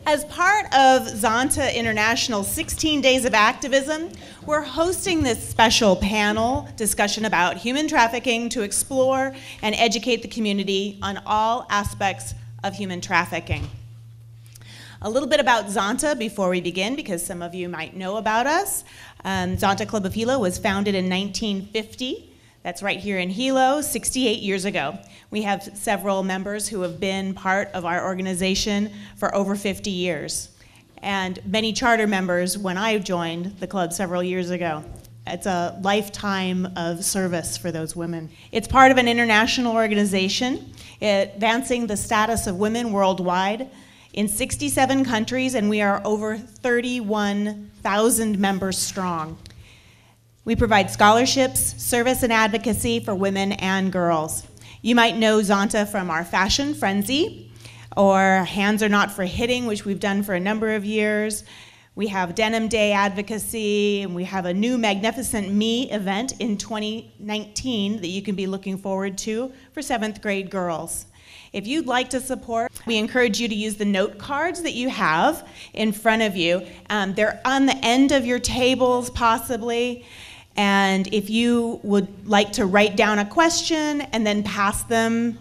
As part of Zonta International's 16 Days of Activism, we're hosting this special panel discussion about human trafficking to explore and educate the community on all aspects of human trafficking. A little bit about Zonta before we begin, because some of you might know about us. Zonta Club of Hilo was founded in 1950. That's right here in Hilo, 68 years ago. We have several members who have been part of our organization for over 50 years, and many charter members when I joined the club several years ago. It's a lifetime of service for those women. It's part of an international organization advancing the status of women worldwide in 67 countries, and we are over 31,000 members strong. We provide scholarships, service, and advocacy for women and girls. You might know Zonta from our Fashion Frenzy, or Hands Are Not for Hitting, which we've done for a number of years. We have Denim Day advocacy, and we have a new Magnificent Me event in 2019 that you can be looking forward to for 7th grade girls. If you'd like to support, we encourage you to use the note cards that you have in front of you. They're on the end of your tables, possibly. And if you would like to write down a question and then pass them,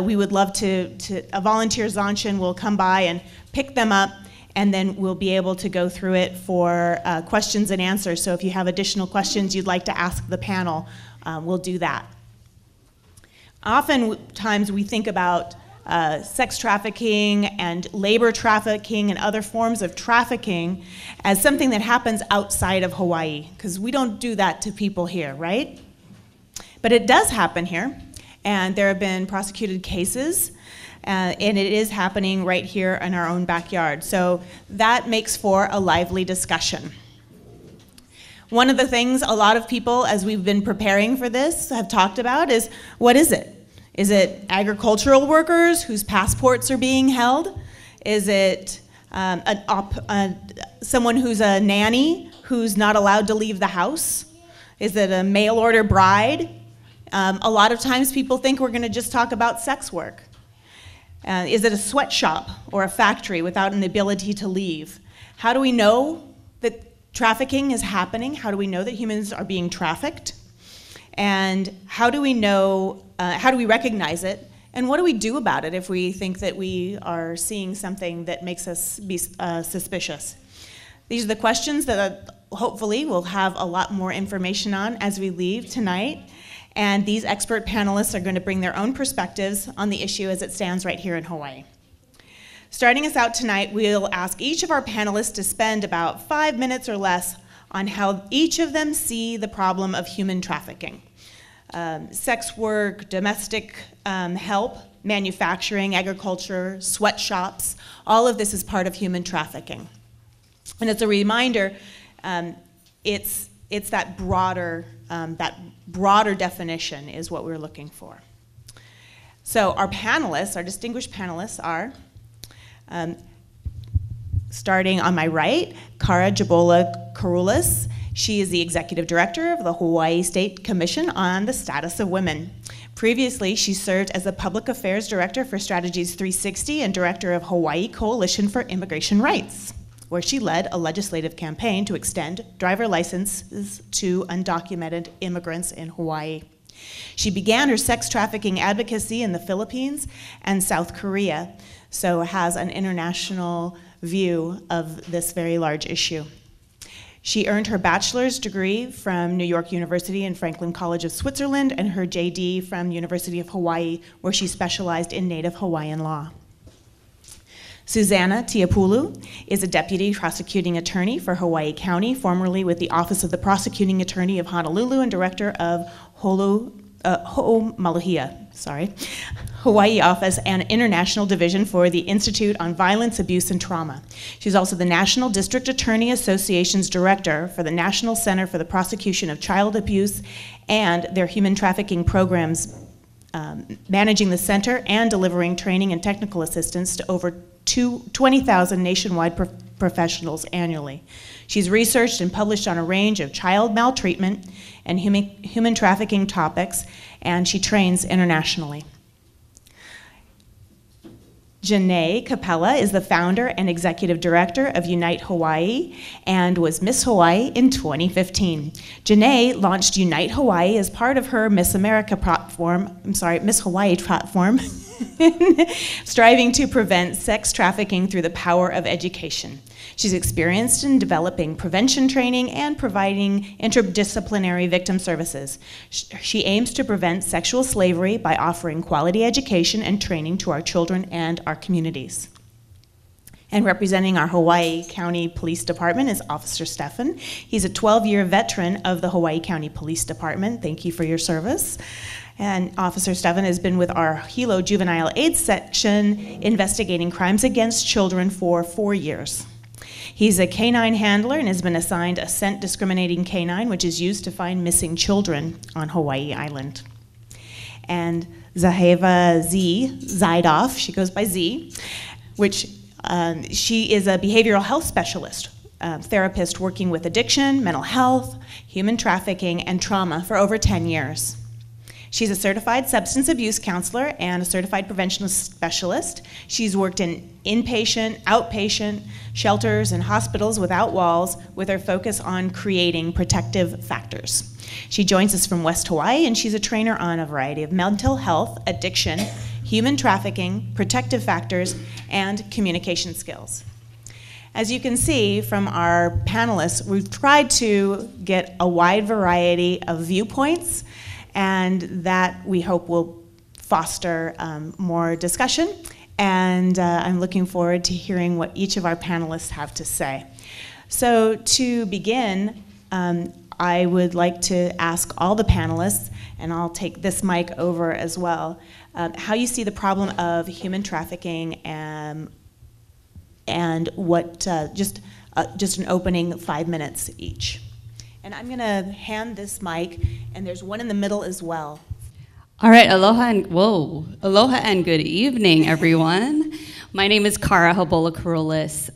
we would love a volunteer Zontian will come by and pick them up, and then we'll be able to go through it for questions and answers. So if you have additional questions you'd like to ask the panel, we'll do that. Oftentimes we think about sex trafficking and labor trafficking and other forms of trafficking as something that happens outside of Hawaii, because we don't do that to people here, right? But it does happen here, and there have been prosecuted cases, and it is happening right here in our own backyard. So that makes for a lively discussion. One of the things a lot of people, as we've been preparing for this, have talked about is, what is it? Is it agricultural workers whose passports are being held? Is it someone who's a nanny who's not allowed to leave the house? Is it a mail-order bride? A lot of times people think we're going to just talk about sex work. Is it a sweatshop or a factory without an ability to leave? How do we know that trafficking is happening? How do we know that humans are being trafficked? And how do we know, how do we recognize it? And what do we do about it if we think that we are seeing something that makes us be suspicious? These are the questions that hopefully we'll have a lot more information on as we leave tonight. And these expert panelists are going to bring their own perspectives on the issue as it stands right here in Hawaii. Starting us out tonight, we'll ask each of our panelists to spend about 5 minutes or less on how each of them see the problem of human trafficking. Sex work, domestic help, manufacturing, agriculture, sweatshops, all of this is part of human trafficking. And as a reminder, it's that broader definition is what we're looking for. So our panelists, our distinguished panelists are, starting on my right, Kara Jabola Karulis. She is the Executive Director of the Hawaii State Commission on the Status of Women. Previously, she served as the Public Affairs Director for Strategies 360 and Director of Hawaii Coalition for Immigration Rights, where she led a legislative campaign to extend driver licenses to undocumented immigrants in Hawaii. She began her sex trafficking advocacy in the Philippines and South Korea, so has an international view of this very large issue. She earned her bachelor's degree from New York University and Franklin College of Switzerland, and her JD from University of Hawaii, where she specialized in Native Hawaiian law. Susanna Tiapulu is a deputy prosecuting attorney for Hawaii County, formerly with the Office of the Prosecuting Attorney of Honolulu and director of Ho'omaluhia, Hawaii Office and International Division for the Institute on Violence, Abuse, and Trauma. She's also the National District Attorney Association's director for the National Center for the Prosecution of Child Abuse and their human trafficking programs, managing the center and delivering training and technical assistance to over 20,000 nationwide professionals annually. She's researched and published on a range of child maltreatment and human trafficking topics, and she trains internationally. Janae Capella is the founder and executive director of Unite Hawaii and was Miss Hawaii in 2015. Janae launched Unite Hawaii as part of her Miss Hawaii platform, striving to prevent sex trafficking through the power of education. She's experienced in developing prevention training and providing interdisciplinary victim services. She aims to prevent sexual slavery by offering quality education and training to our children and our communities. And representing our Hawaii County Police Department is Officer Stefan. He's a 12-year veteran of the Hawaii County Police Department. Thank you for your service. And Officer Stefan has been with our Hilo Juvenile Aid Section investigating crimes against children for 4 years. He's a canine handler and has been assigned a scent discriminating canine, which is used to find missing children on Hawaii Island. And Zaheva Z. Zaidoff, she goes by Z, which she is a behavioral health specialist, therapist working with addiction, mental health, human trafficking, and trauma for over 10 years. She's a certified substance abuse counselor and a certified prevention specialist. She's worked in inpatient, outpatient, shelters, and hospitals without walls with her focus on creating protective factors. She joins us from West Hawaii, and she's a trainer on a variety of mental health, addiction, human trafficking, protective factors, and communication skills. As you can see from our panelists, we've tried to get a wide variety of viewpoints, and that we hope will foster more discussion. And I'm looking forward to hearing what each of our panelists have to say. So to begin, I would like to ask all the panelists, and I'll take this mic over as well, how you see the problem of human trafficking and what, just an opening 5 minutes each. And I'm gonna hand this mic, and there's one in the middle as well. All right, aloha and good evening, everyone. My name is Kara Habola Karolis.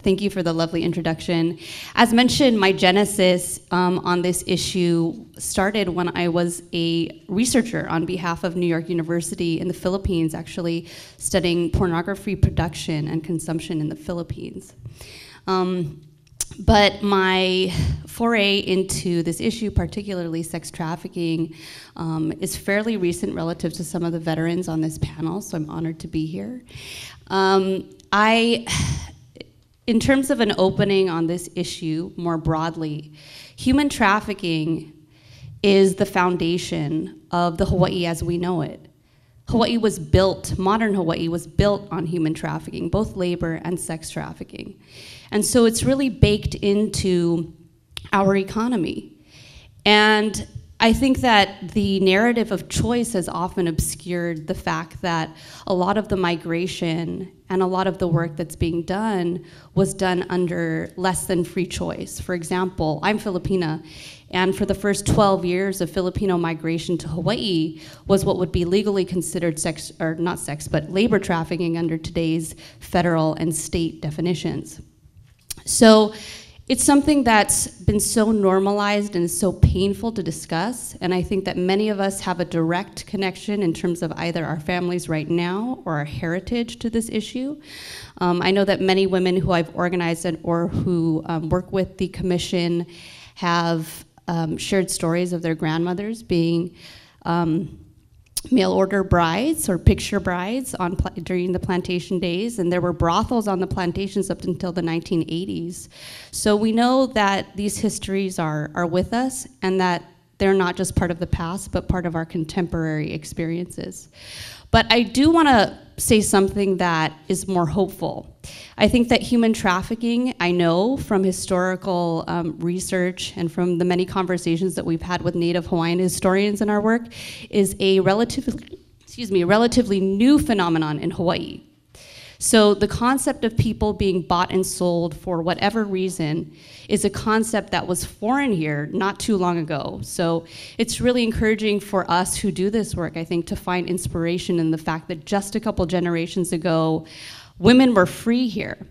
Thank you for the lovely introduction. As mentioned, my genesis on this issue started when I was a researcher on behalf of New York University in the Philippines, actually studying pornography production and consumption in the Philippines. But my foray into this issue, particularly sex trafficking, is fairly recent relative to some of the veterans on this panel, so I'm honored to be here. In terms of an opening on this issue more broadly, human trafficking is the foundation of the Hawaii as we know it. Hawaii was built, modern Hawaii was built on human trafficking, both labor and sex trafficking. And so it's really baked into our economy. And I think that the narrative of choice has often obscured the fact that a lot of the migration and a lot of the work that's being done was done under less than free choice. For example, I'm Filipina, and for the first 12 years of Filipino migration to Hawaii was what would be legally considered sex, or not sex, but labor trafficking under today's federal and state definitions. So it's something that's been so normalized and is so painful to discuss, and I think that many of us have a direct connection in terms of either our families right now or our heritage to this issue. I know that many women who I've organized or who work with the commission have shared stories of their grandmothers being mail order brides or picture brides during the plantation days, and there were brothels on the plantations up until the 1980s. So we know that these histories are with us, and that they're not just part of the past, but part of our contemporary experiences. But I do want to say something that is more hopeful. I think that human trafficking, I know from historical research and from the many conversations that we've had with Native Hawaiian historians in our work, is a relatively new phenomenon in Hawaii. So the concept of people being bought and sold for whatever reason is a concept that was foreign here not too long ago. So it's really encouraging for us who do this work, I think, to find inspiration in the fact that just a couple generations ago, women were free here.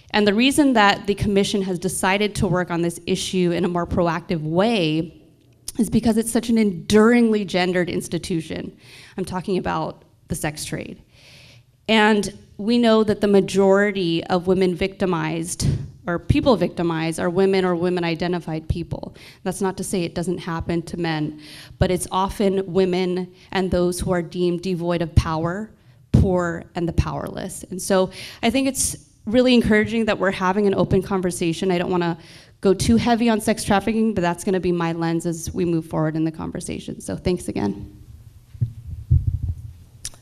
And the reason that the commission has decided to work on this issue in a more proactive way is because it's such an enduringly gendered institution. I'm talking about the sex trade. And we know that the majority of women victimized or people victimized are women or women-identified people. That's not to say it doesn't happen to men, but it's often women and those who are deemed devoid of power, poor, and the powerless. And so I think it's really encouraging that we're having an open conversation. I don't want to go too heavy on sex trafficking, but that's going to be my lens as we move forward in the conversation. So thanks again.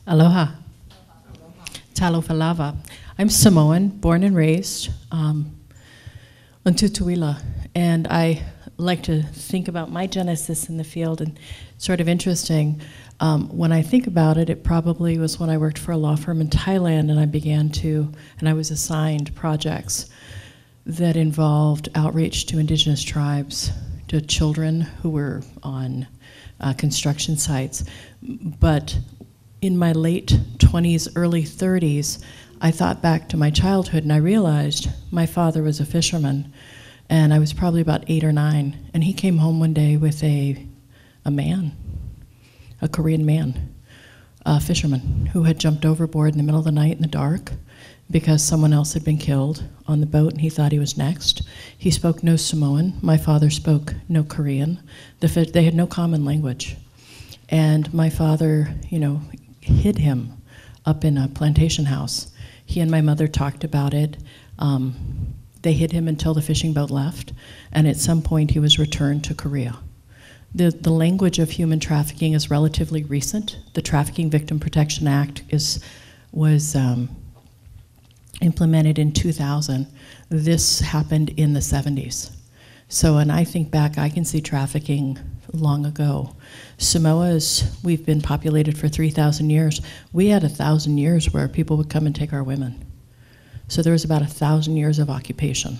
Aloha. Talofa lava. I'm Samoan, born and raised on Tutuila, and I like to think about my genesis in the field, and sort of interesting. When I think about it, it probably was when I worked for a law firm in Thailand, and I was assigned projects that involved outreach to indigenous tribes, to children who were on construction sites. But in my late 20s, early 30s, I thought back to my childhood and I realized my father was a fisherman, and I was probably about 8 or 9, and he came home one day with a man, a Korean man, a fisherman, who had jumped overboard in the middle of the night in the dark because someone else had been killed on the boat and he thought he was next. He spoke no Samoan. My father spoke no Korean. They had no common language. And my father, hid him up in a plantation house. He and my mother talked about it. They hid him until the fishing boat left, and at some point he was returned to Korea. The language of human trafficking is relatively recent. The Trafficking Victim Protection Act was implemented in 2000. This happened in the 70s. So when I think back, I can see trafficking long ago. We've been populated for 3,000 years. We had 1,000 years where people would come and take our women. So there was about 1,000 years of occupation.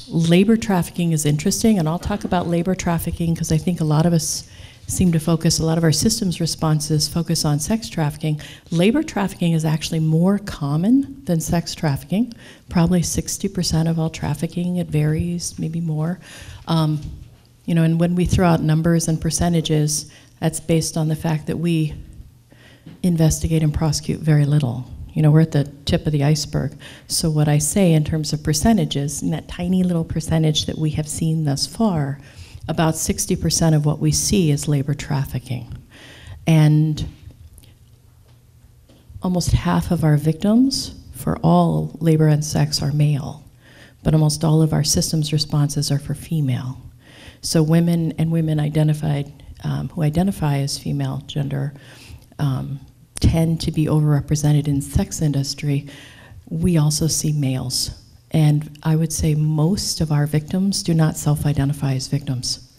Labor trafficking is interesting, and I'll talk about labor trafficking because I think a lot of us seem to focus, a lot of our systems responses focus on sex trafficking. Labor trafficking is actually more common than sex trafficking, probably 60% of all trafficking. It varies, maybe more. And when we throw out numbers and percentages, that's based on the fact that we investigate and prosecute very little. We're at the tip of the iceberg. So what I say in terms of percentages, in that tiny little percentage that we have seen thus far, about 60% of what we see is labor trafficking. And almost half of our victims for all labor and sex are male, but almost all of our systems responses are for female. So women and women identified, who identify as female gender, tend to be overrepresented in sex industry. We also see males. And I would say most of our victims do not self-identify as victims.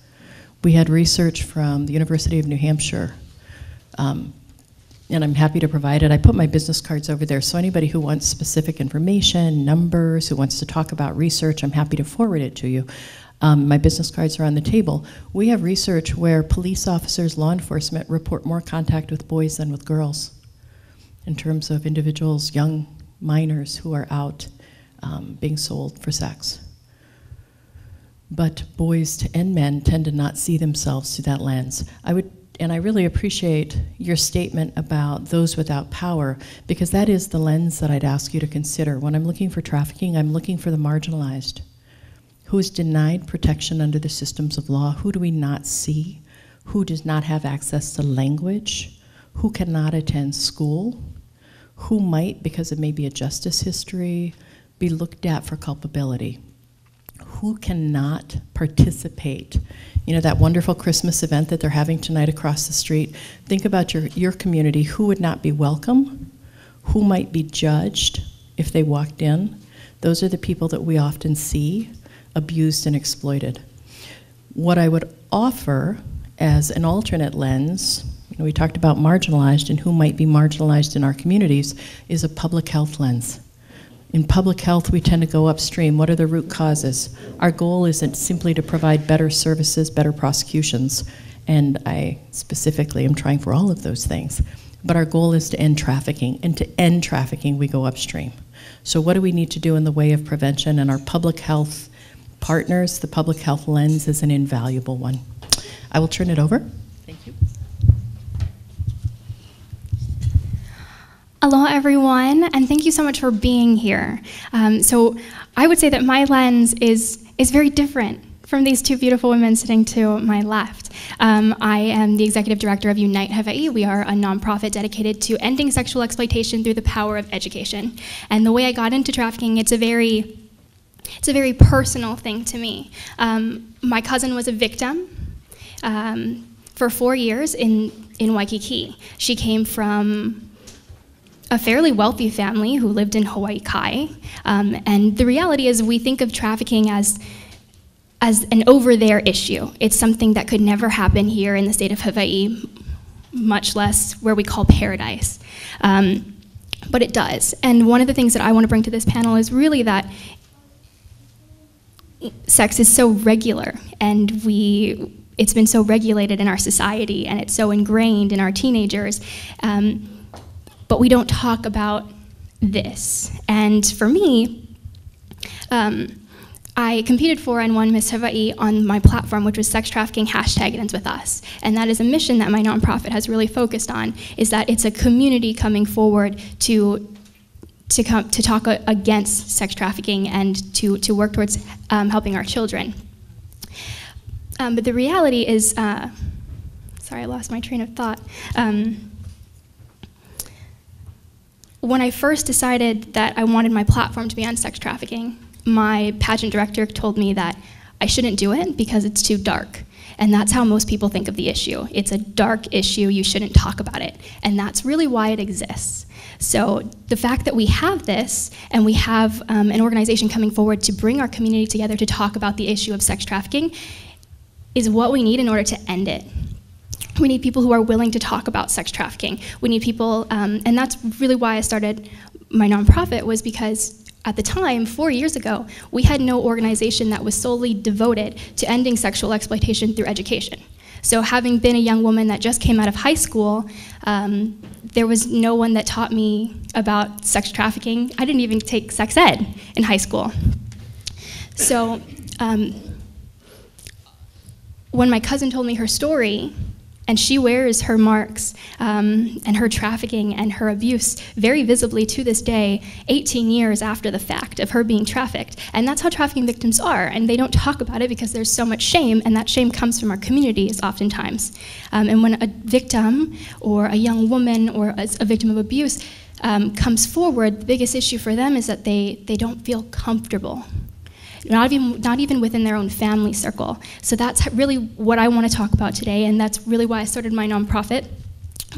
We had research from the University of New Hampshire, and I'm happy to provide it. I put my business cards over there, so anybody who wants specific information, numbers, who wants to talk about research, I'm happy to forward it to you. My business cards are on the table. We have research where police officers, law enforcement, report more contact with boys than with girls in terms of individuals, young minors who are out being sold for sex. But boys and men tend to not see themselves through that lens. And I really appreciate your statement about those without power, because that is the lens that I'd ask you to consider. When I'm looking for trafficking, I'm looking for the marginalized. Who is denied protection under the systems of law? Who do we not see? Who does not have access to language? Who cannot attend school? Who might, because of maybe a justice history, be looked at for culpability? Who cannot participate? That wonderful Christmas event that they're having tonight across the street. Think about your community. Who would not be welcome? Who might be judged if they walked in? Those are the people that we often see abused and exploited. What I would offer as an alternate lens, we talked about marginalized and who might be marginalized in our communities, is a public health lens. In public health, we tend to go upstream. What are the root causes? Our goal isn't simply to provide better services, better prosecutions, and I specifically am trying for all of those things, but our goal is to end trafficking, and to end trafficking, we go upstream. So what do we need to do in the way of prevention? And our public health partners, the public health lens is an invaluable one. I will turn it over. Thank you. Aloha, everyone, and thank you so much for being here. So I would say that my lens is very different from these two beautiful women sitting to my left. I am the executive director of Unite Hawaii. We are a nonprofit dedicated to ending sexual exploitation through the power of education. And the way I got into trafficking, it's a very personal thing to me. My cousin was a victim for 4 years in Waikiki. She came from a fairly wealthy family who lived in Hawaii Kai. And the reality is we think of trafficking as an over-there issue. It's something that could never happen here in the state of Hawaii, much less where we call paradise. But it does. And one of the things that I want to bring to this panel is really that sex is so regular, and it's been so regulated in our society, and it's so ingrained in our teenagers. But we don't talk about this. And for me, I competed for and won Miss Hawaii on my platform, which was Sex Trafficking #It Ends With Us. And that is a mission that my nonprofit has really focused on, is that it's a community coming forward to talk against sex trafficking and to work towards helping our children. But the reality is, sorry, I lost my train of thought. When I first decided that I wanted my platform to be on sex trafficking, my pageant director told me that I shouldn't do it because it's too dark. And that's how most people think of the issue. It's a dark issue, you shouldn't talk about it. And that's really why it exists. So the fact that we have this, and we have an organization coming forward to bring our community together to talk about the issue of sex trafficking, is what we need in order to end it. We need people who are willing to talk about sex trafficking. We need people, and that's really why I started my nonprofit, was because at the time, 4 years ago, we had no organization that was solely devoted to ending sexual exploitation through education. So having been a young woman that just came out of high school, there was no one that taught me about sex trafficking. I didn't even take sex ed in high school. So when my cousin told me her story, and she wears her marks and her trafficking and her abuse very visibly to this day, 18 years after the fact of her being trafficked. And that's how trafficking victims are. And they don't talk about it because there's so much shame, and that shame comes from our communities oftentimes. And when a victim or a young woman or a victim of abuse comes forward, the biggest issue for them is that they don't feel comfortable. Not even within their own family circle. So that's really what I want to talk about today, and that's really why I started my nonprofit,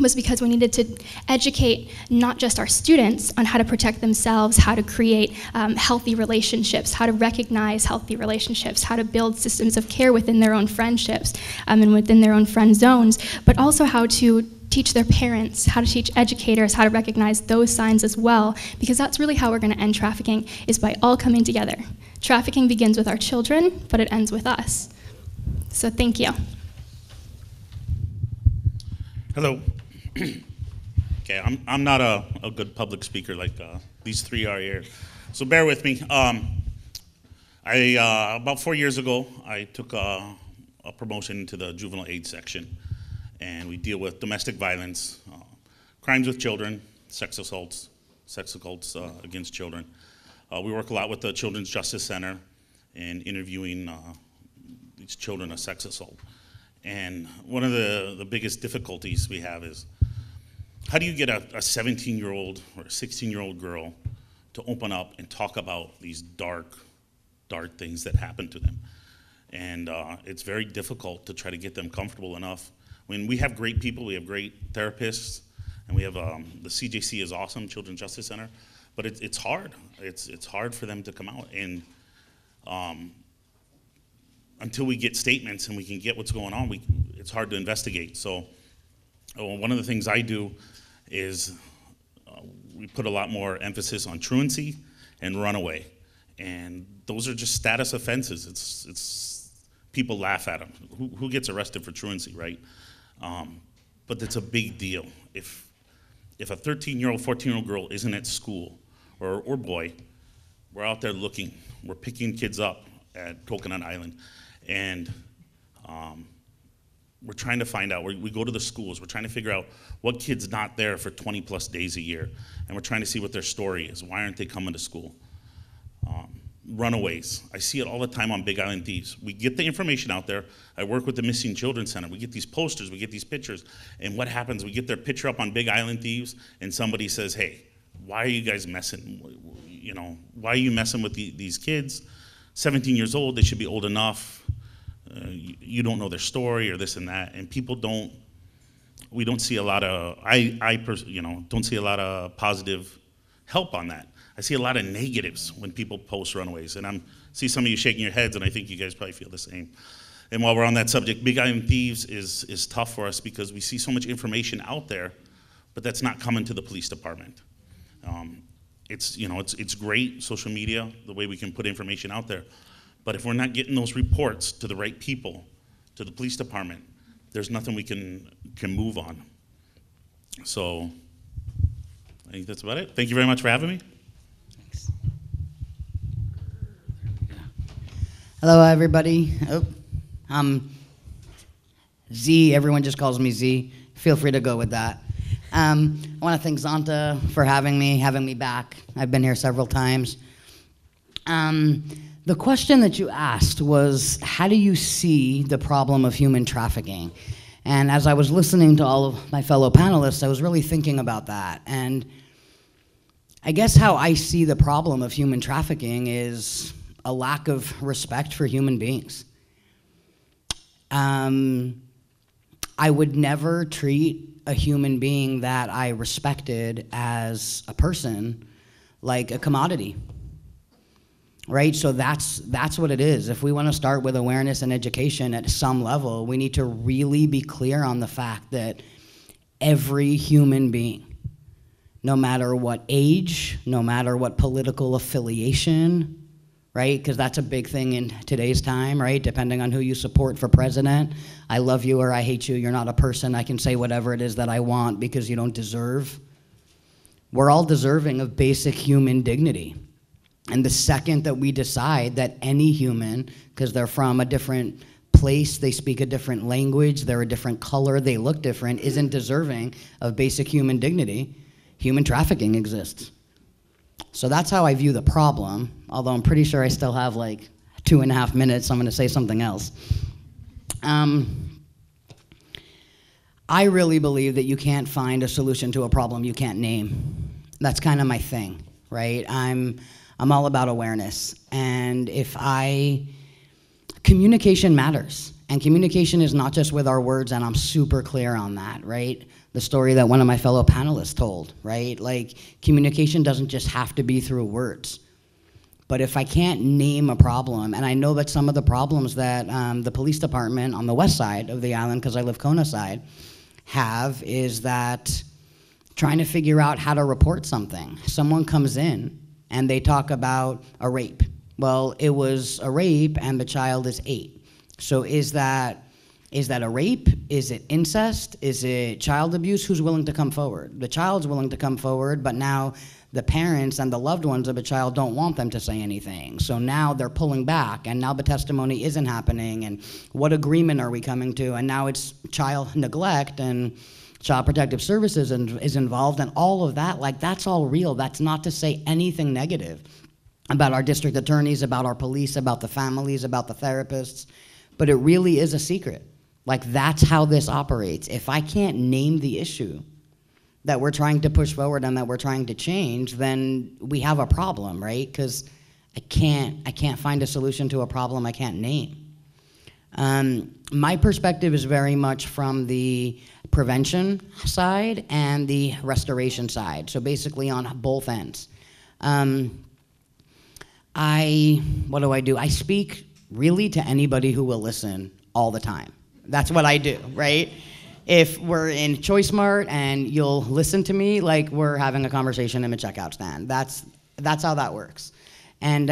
was because we needed to educate not just our students on how to protect themselves, how to create healthy relationships, how to recognize healthy relationships, how to build systems of care within their own friendships and within their own friend zones, but also how to teach their parents, how to teach educators how to recognize those signs as well, because that's really how we're going to end trafficking, is by all coming together. Trafficking begins with our children, but it ends with us. So thank you. Hello. Okay, I'm not a good public speaker like these three are here, so bear with me. About 4 years ago, I took a promotion into the juvenile aid section, and we deal with domestic violence, crimes with children, sex assaults against children. We work a lot with the Children's Justice Center and interviewing these children of sex assault. And one of the biggest difficulties we have is, how do you get a 17-year-old or a 16-year-old girl to open up and talk about these dark things that happen to them? And it's very difficult to try to get them comfortable enough. When we have great people, we have great therapists, and we have the CJC is awesome, Children's Justice Center, but it's hard. It's hard for them to come out, and until we get statements and we can get what's going on, it's hard to investigate. So one of the things I do is we put a lot more emphasis on truancy and runaway, and those are just status offenses. It's people laugh at them. Who gets arrested for truancy, right? But it's a big deal. If a 13-year-old, 14-year-old girl isn't at school, or boy, we're out there looking. We're picking kids up at Coconut Island, and we're trying to find out. We go to the schools. We're trying to figure out what kid's not there for 20 plus days a year. And we're trying to see what their story is. Why aren't they coming to school? Runaways. I see it all the time on Big Island Thieves. We get the information out there. I work with the Missing Children Center. We get these posters, we get these pictures. And what happens, we get their picture up on Big Island Thieves, and somebody says, hey, why are you guys messing? You know, why are you messing with these kids? 17 years old, they should be old enough. You don't know their story or this and that. And people don't, we don't see a lot of, don't see a lot of positive help on that. I see a lot of negatives when people post runaways, and I see some of you shaking your heads, and I think you guys probably feel the same. And while we're on that subject, Big Island Thieves is tough for us because we see so much information out there, but that's not coming to the police department. It's great, social media, the way we can put information out there, but if we're not getting those reports to the right people, to the police department, there's nothing we can move on. So I think that's about it. Thank you very much for having me. Hello, everybody. I'm Z. Everyone just calls me Z. Feel free to go with that. I want to thank Zanta for having me back. I've been here several times. The question that you asked was, how do you see the problem of human trafficking? And as I was listening to all of my fellow panelists, I was really thinking about that. And I guess how I see the problem of human trafficking is a lack of respect for human beings. I would never treat a human being that I respected as a person like a commodity, right? So that's what it is. If we want to start with awareness and education at some level, we need to really be clear on the fact that every human being, no matter what age, no matter what political affiliation, right? Because that's a big thing in today's time, right? Depending on who you support for president. I love you or I hate you. You're not a person. I can say whatever it is that I want because you don't deserve. We're all deserving of basic human dignity. And the second that we decide that any human, because they're from a different place, they speak a different language, they're a different color, they look different, isn't deserving of basic human dignity, human trafficking exists. So that's how I view the problem, although I'm pretty sure I still have like 2.5 minutes, so I'm going to say something else. I really believe that you can't find a solution to a problem you can't name. That's kind of my thing, right? I'm all about awareness, and communication matters, and communication is not just with our words, and I'm super clear on that, right? The story that one of my fellow panelists told, right? Like, communication doesn't just have to be through words. But if I can't name a problem, and I know that some of the problems that the police department on the west side of the island, because I live Kona side, have is that trying to figure out how to report something. Someone comes in and they talk about a rape. Well, it was a rape and the child is 8. So is that a rape? Is it incest? Is it child abuse? Who's willing to come forward? The child's willing to come forward, but now the parents and the loved ones of a child don't want them to say anything. So now they're pulling back, and now the testimony isn't happening, and what agreement are we coming to? And now it's child neglect, and Child Protective Services is involved, and all of that. Like, that's all real. That's not to say anything negative about our district attorneys, about our police, about the families, about the therapists, but it really is a secret. Like, that's how this operates. If I can't name the issue that we're trying to push forward and that we're trying to change, then we have a problem, right? Because I can't find a solution to a problem I can't name. My perspective is very much from the prevention side and the restoration side, so basically on both ends. What do? I speak really to anybody who will listen all the time. That's what I do, right? If we're in Choice Mart and you'll listen to me like we're having a conversation in a checkout stand. That's how that works. And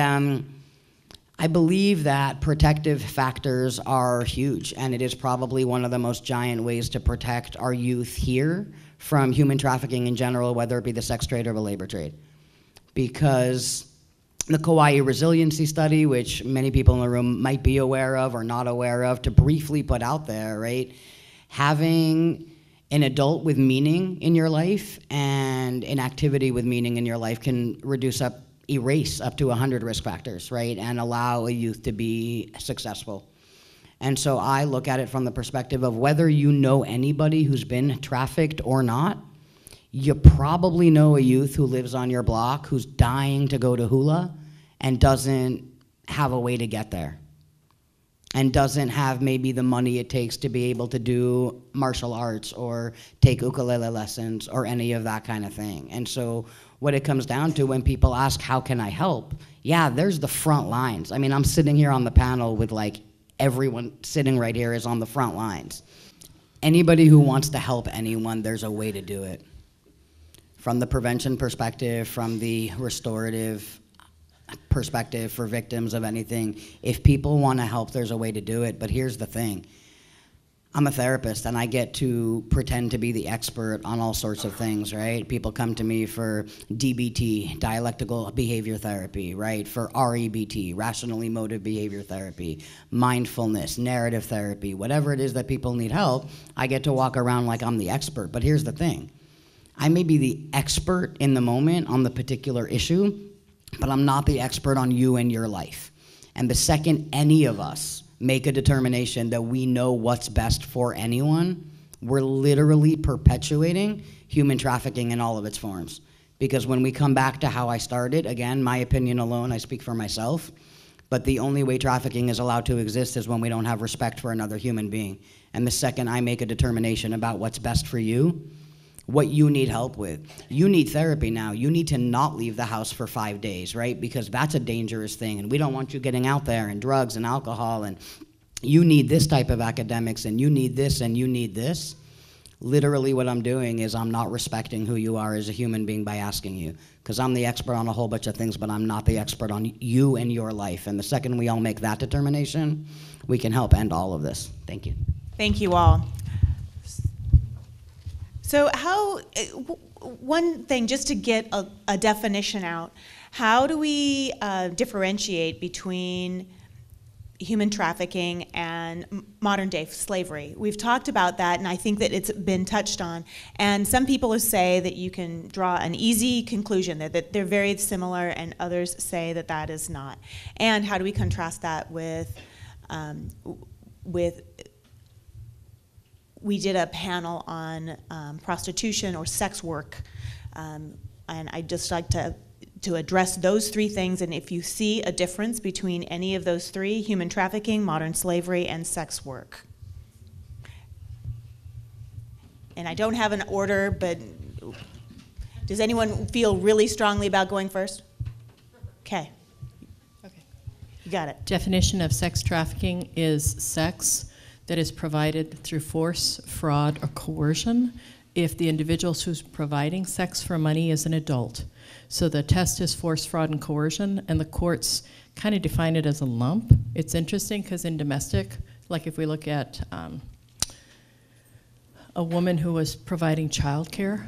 I believe that protective factors are huge, and it is probably one of the most giant ways to protect our youth here from human trafficking in general, whether it be the sex trade or the labor trade. Because the Kauai Resiliency Study, which many people in the room might be aware of or not aware of, to briefly put out there, right, Having an adult with meaning in your life and an activity with meaning in your life can erase up to 100 risk factors, right? And allow a youth to be successful. And so I look at it from the perspective of whether you know anybody who's been trafficked or not, you probably know a youth who lives on your block who's dying to go to hula and doesn't have a way to get there, and doesn't have maybe the money it takes to be able to do martial arts or take ukulele lessons or any of that kind of thing. And so what it comes down to when people ask, how can I help? Yeah, there's the front lines. I mean, I'm sitting here on the panel with like everyone sitting right here is on the front lines. Anybody who wants to help anyone, there's a way to do it. From the prevention perspective, from the restorative perspective for victims of anything. If people want to help, there's a way to do it. But here's the thing. I'm a therapist, and I get to pretend to be the expert on all sorts of things, right? People come to me for DBT, dialectical behavior therapy, right? For REBT, rational emotive behavior therapy, mindfulness, narrative therapy, whatever it is that people need help, I get to walk around like I'm the expert. But here's the thing. I may be the expert in the moment on the particular issue, but I'm not the expert on you and your life. And the second any of us make a determination that we know what's best for anyone, we're literally perpetuating human trafficking in all of its forms. Because when we come back to how I started, again, my opinion alone, I speak for myself, but the only way trafficking is allowed to exist is when we don't have respect for another human being. And the second I make a determination about what's best for you, what you need help with. You need therapy now. You need to not leave the house for 5 days, right? Because that's a dangerous thing, and we don't want you getting out there and drugs and alcohol, and you need this type of academics, and you need this, and you need this. Literally what I'm doing is I'm not respecting who you are as a human being by asking you, because I'm the expert on a whole bunch of things, but I'm not the expert on you and your life. And the second we all make that determination, we can help end all of this. Thank you. Thank you all. So one thing, just to get a definition out, how do we differentiate between human trafficking and modern day slavery? We've talked about that, and I think that it's been touched on. And some people say that you can draw an easy conclusion that they're very similar, and others say that that is not. And how do we contrast that with we did a panel on prostitution or sex work, and I'd just like to address those three things, and if you see a difference between any of those three, human trafficking, modern slavery, and sex work. And I don't have an order, but does anyone feel really strongly about going first? Okay. You got it. Definition of sex trafficking is sex that is provided through force, fraud, or coercion if the individual who's providing sex for money is an adult. So the test is force, fraud, and coercion, and the courts kind of define it as a lump. It's interesting because in domestic, like if we look at a woman who was providing childcare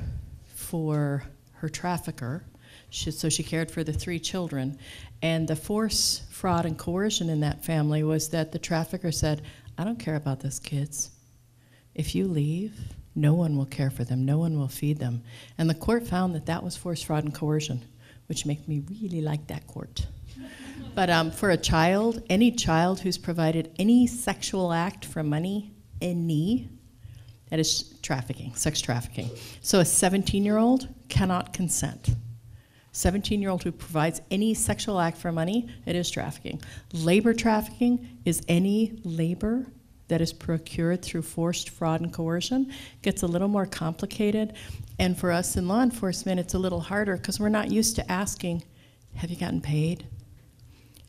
for her trafficker, so she cared for the 3 children, and the force, fraud, and coercion in that family was that the trafficker said, I don't care about those kids. If you leave, no one will care for them, no one will feed them. And the court found that that was force, fraud, and coercion, which makes me really like that court. But for a child, any child who's provided any sexual act for money, that is trafficking, sex trafficking. So a 17-year-old cannot consent. 17-year-old who provides any sexual act for money, it is trafficking. Labor trafficking is any labor that is procured through forced fraud and coercion. Gets a little more complicated. And for us in law enforcement, it's a little harder because we're not used to asking, have you gotten paid?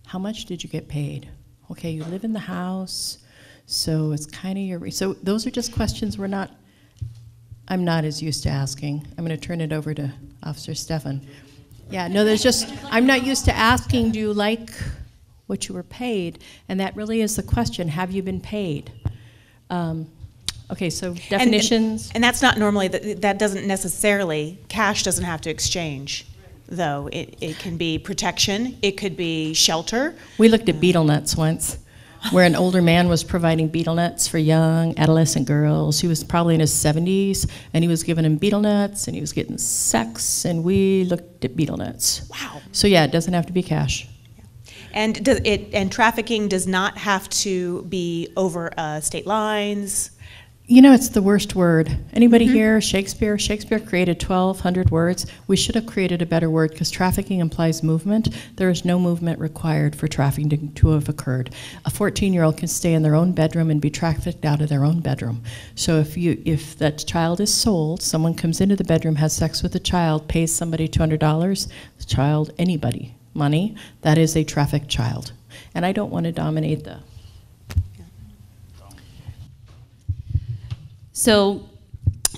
How much did you get paid? Okay, you live in the house, so it's kind of your, so those are just questions I'm not as used to asking. I'm going to turn it over to Officer Stefan. Yeah, no, I'm not used to asking, do you like what you were paid? And that really is the question, have you been paid? Okay, so definitions. And that's not normally, that doesn't necessarily, cash doesn't have to exchange, though. It can be protection, it could be shelter. We looked at beetle nuts once. where an older man was providing betel nuts for young adolescent girls. He was probably in his 70s, and he was giving them betel nuts, and he was getting sex, and we looked at betel nuts. Wow. So yeah, it doesn't have to be cash. And trafficking does not have to be over state lines. You know, it's the worst word. Anybody here, Shakespeare? Shakespeare created 1,200 words. We should have created a better word because trafficking implies movement. There is no movement required for trafficking to have occurred. A 14-year-old can stay in their own bedroom and be trafficked out of their own bedroom. So if that child is sold, someone comes into the bedroom, has sex with the child, pays somebody $200, the child, anybody, money, that is a trafficked child. And I don't want to dominate the... So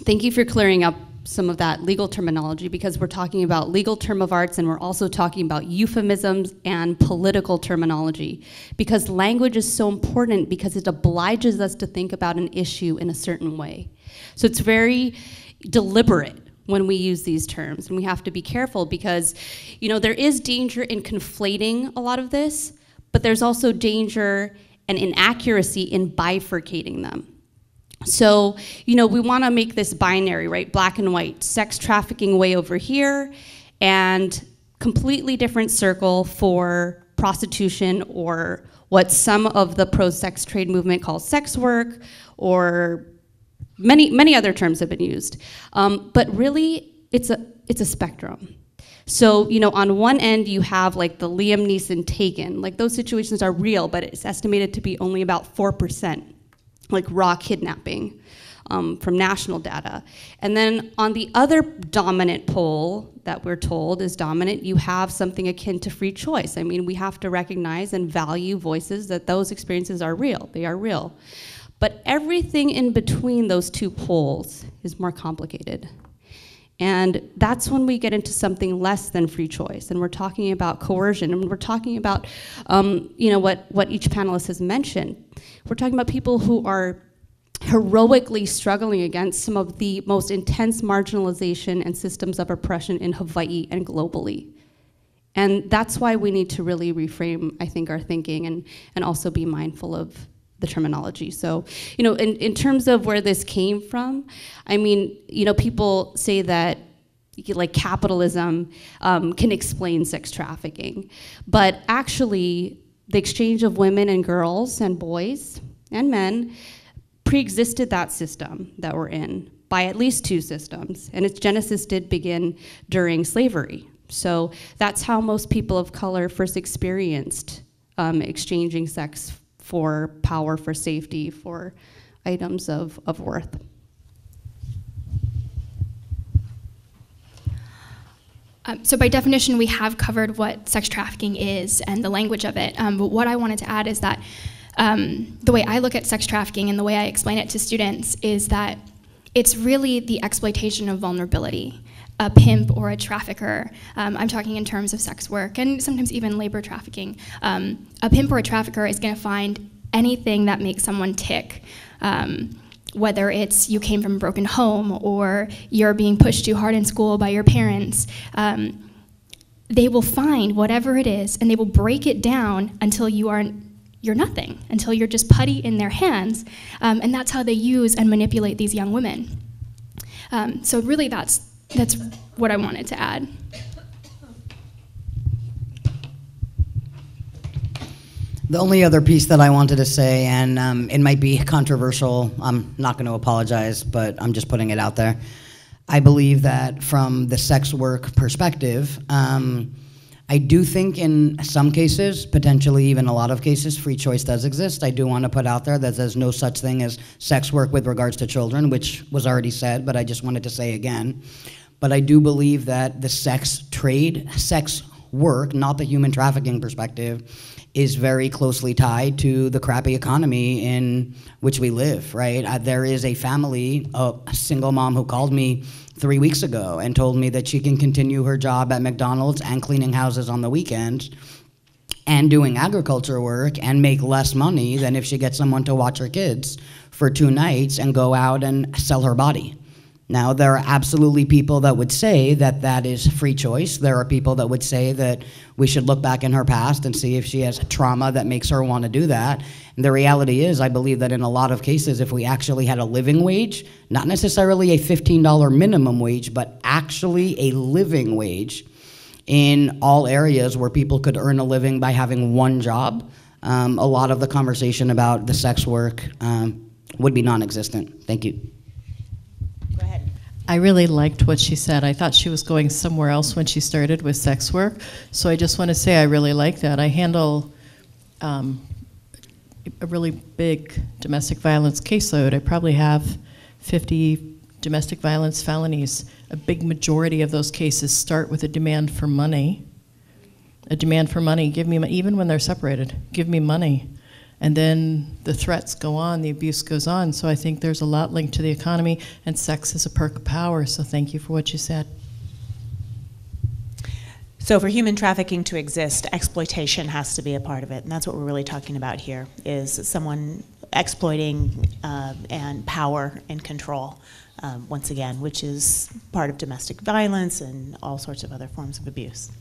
thank you for clearing up some of that legal terminology, because we're talking about legal term of arts and we're also talking about euphemisms and political terminology, because language is so important because it obliges us to think about an issue in a certain way. So it's very deliberate when we use these terms, and we have to be careful because, you know, there is danger in conflating a lot of this, but there's also danger and inaccuracy in bifurcating them. So, you know, we want to make this binary, right? Black and white. Sex trafficking way over here, and completely different circle for prostitution, or what some of the pro-sex trade movement calls sex work, or many other terms have been used. But really, it's a spectrum. So, you know, on one end, you have like the Liam Neeson Taken. Like, those situations are real, but it's estimated to be only about 4%. Like raw kidnapping from national data. And then on the other dominant pole that we're told is dominant, you have something akin to free choice. I mean, we have to recognize and value voices that those experiences are real. They are real. But everything in between those two poles is more complicated. And that's when we get into something less than free choice, and we're talking about coercion, and we're talking about, you know, what each panelist has mentioned. We're talking about people who are heroically struggling against some of the most intense marginalization and systems of oppression in Hawaii and globally. And that's why we need to really reframe, I think, our thinking and also be mindful of the terminology. So, you know, in terms of where this came from, I mean, you know, people say that like capitalism can explain sex trafficking, but actually the exchange of women and girls and boys and men pre-existed that system that we're in by at least two systems, and its genesis did begin during slavery. So that's how most people of color first experienced exchanging sex for power, for safety, for items of worth. So by definition, we have covered what sex trafficking is and the language of it. But what I wanted to add is that the way I look at sex trafficking and the way I explain it to students is that it's really the exploitation of vulnerability. A pimp or a trafficker, I'm talking in terms of sex work and sometimes even labor trafficking. A pimp or a trafficker is going to find anything that makes someone tick, whether it's you came from a broken home or you're being pushed too hard in school by your parents. They will find whatever it is and they will break it down until you're nothing, until you're just putty in their hands, and that's how they use and manipulate these young women. So really that's what I wanted to add. The only other piece that I wanted to say, and it might be controversial, I'm not going to apologize, but I'm just putting it out there. I believe that from the sex work perspective, I do think in some cases, potentially even a lot of cases, free choice does exist. I do want to put out there that there's no such thing as sex work with regards to children, which was already said, but I just wanted to say again. But I do believe that the sex trade, sex work, not the human trafficking perspective, is very closely tied to the crappy economy in which we live, right? There is a family, a single mom who called me 3 weeks ago and told me that she can continue her job at McDonald's and cleaning houses on the weekends and doing agriculture work and make less money than if she gets someone to watch her kids for 2 nights and go out and sell her body. Now, there are absolutely people that would say that that is free choice. There are people that would say that we should look back in her past and see if she has trauma that makes her want to do that. And the reality is, I believe that in a lot of cases, if we actually had a living wage, not necessarily a $15 minimum wage, but actually a living wage in all areas where people could earn a living by having one job, a lot of the conversation about the sex work would be non-existent. Thank you. Go ahead. I really liked what she said. I thought she was going somewhere else when she started with sex work. So I just want to say I really like that. I handle a really big domestic violence caseload. I probably have 50 domestic violence felonies. A big majority of those cases start with a demand for money. A demand for money, give me money, even when they're separated, give me money. And then the threats go on, the abuse goes on. So I think there's a lot linked to the economy, and sex is a perk of power. So thank you for what you said. So for human trafficking to exist, exploitation has to be a part of it. And that's what we're really talking about here, is someone exploiting and power and control, once again, which is part of domestic violence and all sorts of other forms of abuse.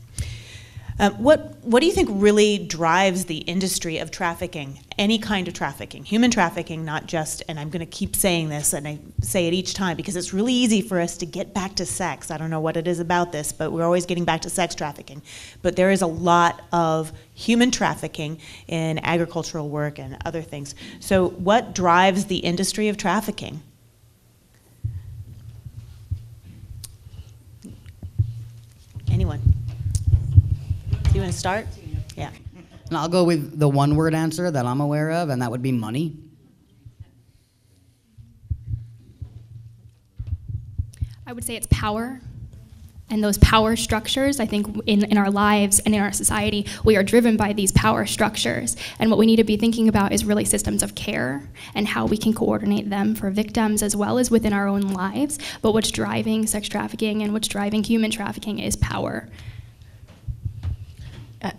What do you think really drives the industry of trafficking, any kind of trafficking, human trafficking, not just, and I'm going to keep saying this, and I say it each time because it's really easy for us to get back to sex. I don't know what it is about this, but we're always getting back to sex trafficking. But there is a lot of human trafficking in agricultural work and other things. So what drives the industry of trafficking? Anyone? Do you want to start? Yeah. And I'll go with the one-word answer that I'm aware of, and that would be money. I would say it's power. And those power structures, I think in our lives and in our society, we are driven by these power structures. And what we need to be thinking about is really systems of care and how we can coordinate them for victims as well as within our own lives. But what's driving sex trafficking and what's driving human trafficking is power.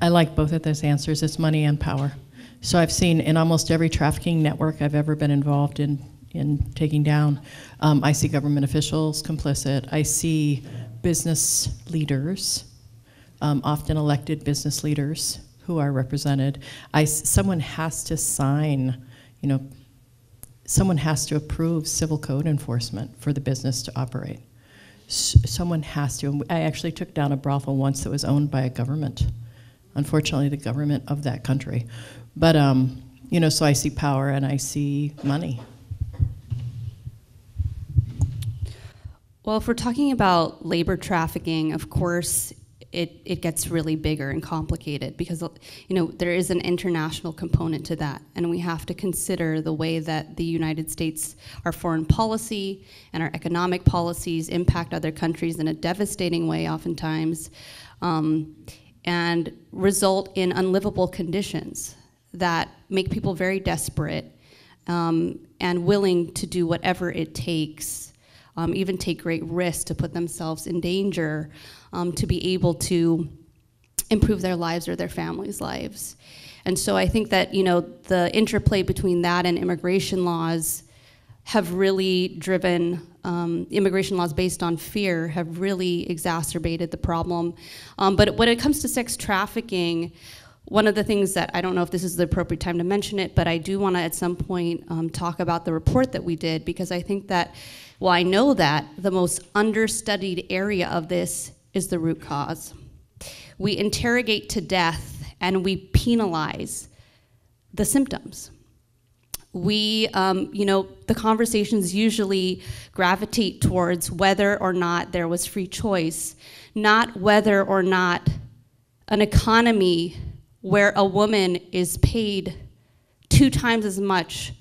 I like both of those answers. It's money and power. So I've seen in almost every trafficking network I've ever been involved in taking down, I see government officials complicit. I see business leaders, often elected business leaders who are represented. Someone has to sign, someone has to approve civil code enforcement for the business to operate. Someone has to. I actually took down a brothel once that was owned by a government. Unfortunately, the government of that country. But, so I see power and I see money. Well, if we're talking about labor trafficking, of course, it gets really bigger and complicated because, there is an international component to that. And we have to consider the way that the United States, our foreign policy and our economic policies impact other countries in a devastating way oftentimes. And result in unlivable conditions that make people very desperate and willing to do whatever it takes, even take great risks to put themselves in danger to be able to improve their lives or their families' lives. And so I think that, the interplay between that and immigration laws have really driven immigration laws based on fear have really exacerbated the problem. But when it comes to sex trafficking, one of the things that, I don't know if this is the appropriate time to mention it, but I do want to at some point talk about the report that we did, because I think that, I know that the most understudied area of this is the root cause. We interrogate to death and we penalize the symptoms. We, the conversations usually gravitate towards whether or not there was free choice, not whether or not an economy where a woman is paid 2 times as much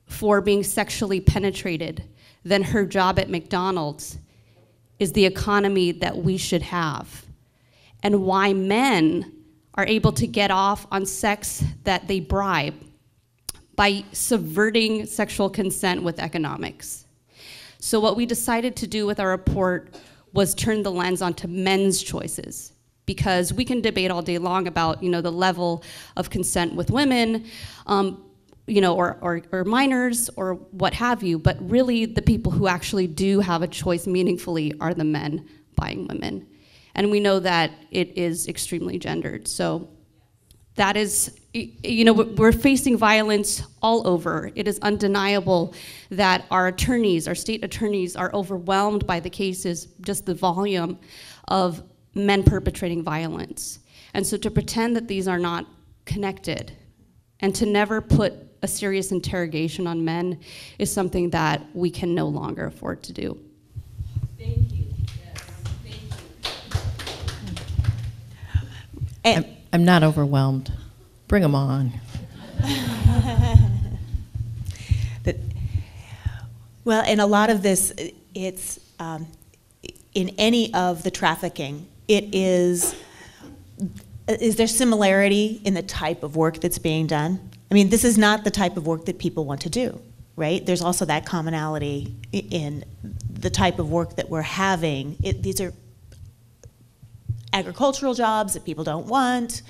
for being sexually penetrated than her job at McDonald's is the economy that we should have, and why men are able to get off on sex that they bribe by subverting sexual consent with economics. So what we decided to do with our report was turn the lens onto men's choices, because we can debate all day long about the level of consent with women. or minors or what have you, but really the people who actually do have a choice meaningfully are the men buying women. And we know that it is extremely gendered. So that is, we're facing violence all over. It is undeniable that our state attorneys are overwhelmed by the cases, just the volume of men perpetrating violence. And so to pretend that these are not connected and to never put a serious interrogation on men is something that we can no longer afford to do. Thank you. Yes. Thank you. I'm not overwhelmed. Bring them on. Well, and a lot of this, it's in any of the trafficking, is there similarity in the type of work that's being done? I mean, this is not the type of work that people want to do, right? There's also that commonality in the type of work that we're having. These are agricultural jobs that people don't want,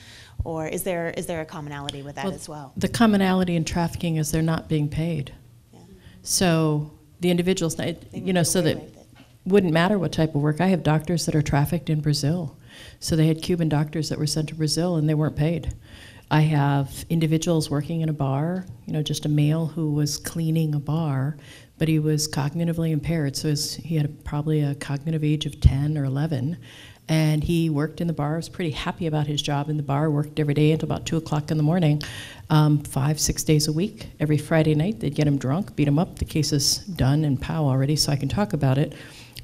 or is there a commonality with that as well? The commonality in trafficking is they're not being paid. Yeah. So the individuals, so that wouldn't matter what type of work. I have doctors that are trafficked in Brazil. So they had Cuban doctors that were sent to Brazil and they weren't paid. I have individuals working in a bar, just a male who was cleaning a bar, but he was cognitively impaired. So he had probably a cognitive age of 10 or 11. And he worked in the bar, was pretty happy about his job in the bar, worked every day until about 2 o'clock in the morning, 5-6 days a week. Every Friday night, they'd get him drunk, beat him up. The case is done in POW already, so I can talk about it.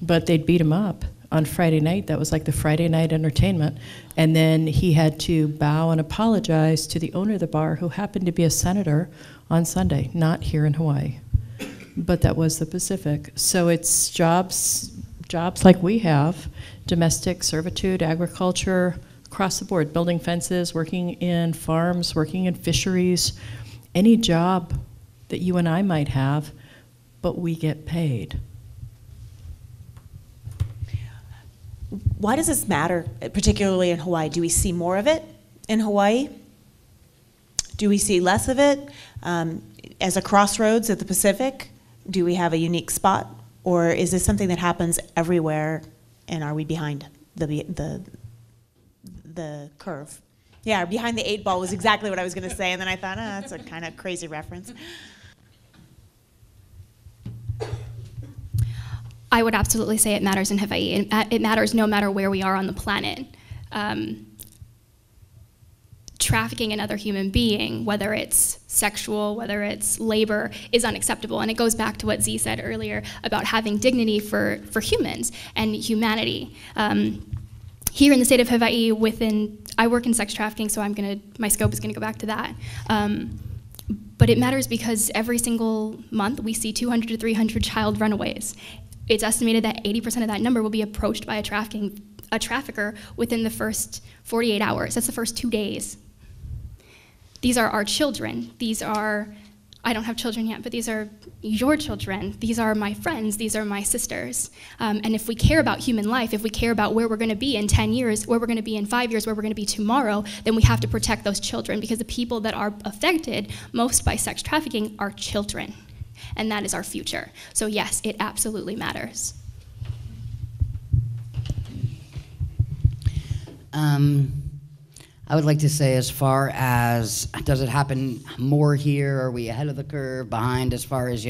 But they'd beat him up on Friday night. That was like the Friday night entertainment. And then he had to bow and apologize to the owner of the bar, who happened to be a senator, on Sunday, not here in Hawaii. But that was the Pacific. So it's jobs like we have, domestic servitude, agriculture, across the board, building fences, working in farms, working in fisheries, any job that you and I might have, but we get paid. Why does this matter, particularly in Hawaii? Do we see more of it in Hawaii? Do we see less of it? As a crossroads at the Pacific, do we have a unique spot? Or is this something that happens everywhere, and are we behind the curve? Yeah, behind the 8 ball was exactly what I was going to say, and then I thought, that's a kind of crazy reference. I would absolutely say it matters in Hawaii. It matters no matter where we are on the planet. Trafficking another human being, whether it's sexual, whether it's labor, is unacceptable. And it goes back to what Z said earlier about having dignity for humans and humanity. Here in the state of Hawaii, I work in sex trafficking, so my scope is gonna go back to that. But it matters because every single month we see 200 to 300 child runaways. It's estimated that 80% of that number will be approached by a trafficker within the first 48 hours. That's the first 2 days. These are our children. I don't have children yet, but these are your children. These are my friends. These are my sisters. And if we care about human life, if we care about where we're going to be in 10 years, where we're going to be in 5 years, where we're going to be tomorrow, then we have to protect those children, because the people that are affected most by sex trafficking are children. And that is our future. So yes, it absolutely matters. I would like to say, as far as does it happen more here? Are we ahead of the curve, behind, as far as,